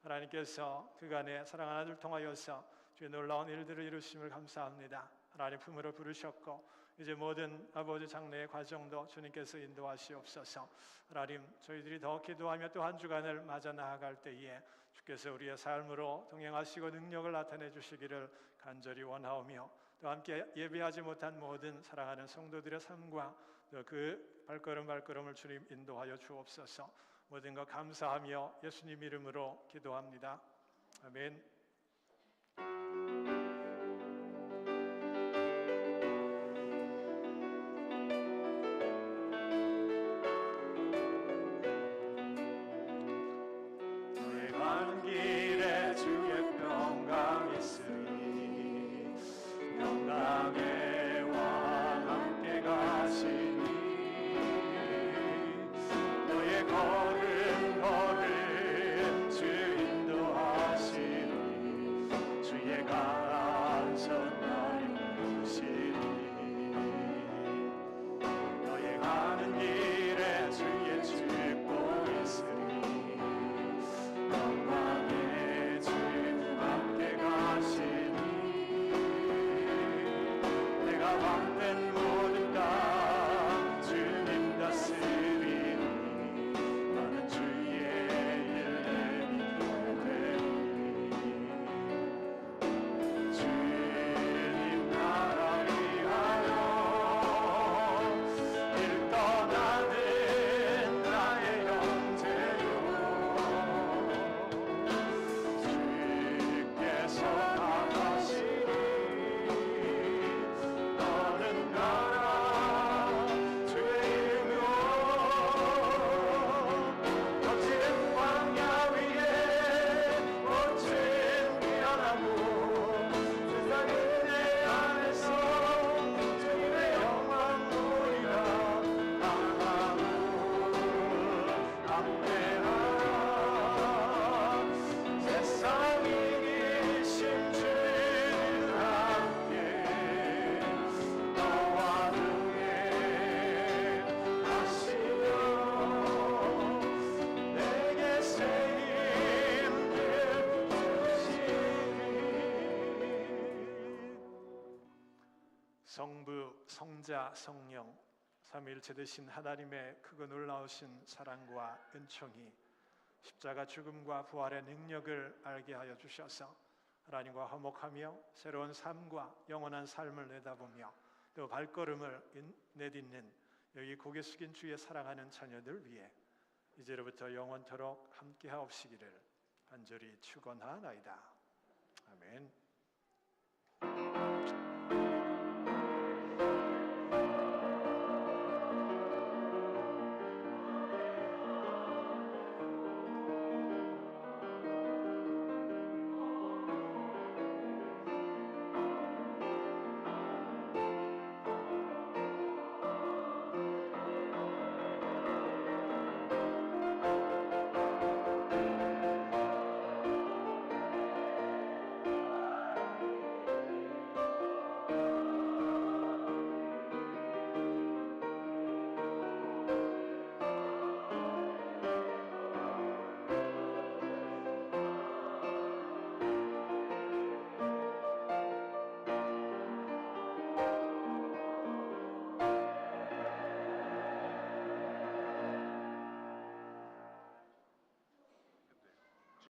하나님께서 그간의 사랑하는 아들 통하여서 주의 놀라운 일들을 이루심을 감사합니다. 하나님 품으로 부르셨고 이제 모든 아버지 장래의 과정도 주님께서 인도하시옵소서. 하나님 저희들이 더 기도하며 또 한 주간을 맞아 나아갈 때에 주께서 우리의 삶으로 동행하시고 능력을 나타내 주시기를 간절히 원하오며 또 함께 예배하지 못한 모든 사랑하는 성도들의 삶과 또 그 발걸음을 주님 인도하여 주옵소서. 모든 것 감사하며 예수님 이름으로 기도합니다. 아멘. 너의 가는 길에 주의 평강 있으리 평강의 왕 함께 가시니 너의 걸음 주 인도하시니 주의 간선 나를 부시니 너의 가는 길에 주의 축복 있으니 영광의 주 함께 가시니 내가 받는 모든 땅 주님 다스리니 나는 주의 일 믿고 되리 주님 나라 위하여 일 떠나는 나의 형제요 주께서 나가시니 너는 가라 주의 이름으로 거친 광야 위에 꽃은 피어나고 세상 은혜 안에서 주님의 영광 보리라 함께하라 세상이 이기심 주는 함께 너와 능해 하시며 내게 새 힘을 주시니 성부, 성자, 성령 삼위일체 되신 하나님의 크고 놀라우신 사랑과 은총이 십자가 죽음과 부활의 능력을 알게 하여 주셔서 하나님과 화목하며 새로운 삶과 영원한 삶을 내다보며 또 발걸음을 내딛는 여기 고개 숙인 주의 사랑하는 자녀들 위해 이제로부터 영원토록 함께하옵시기를 간절히 축원하나이다. 아멘.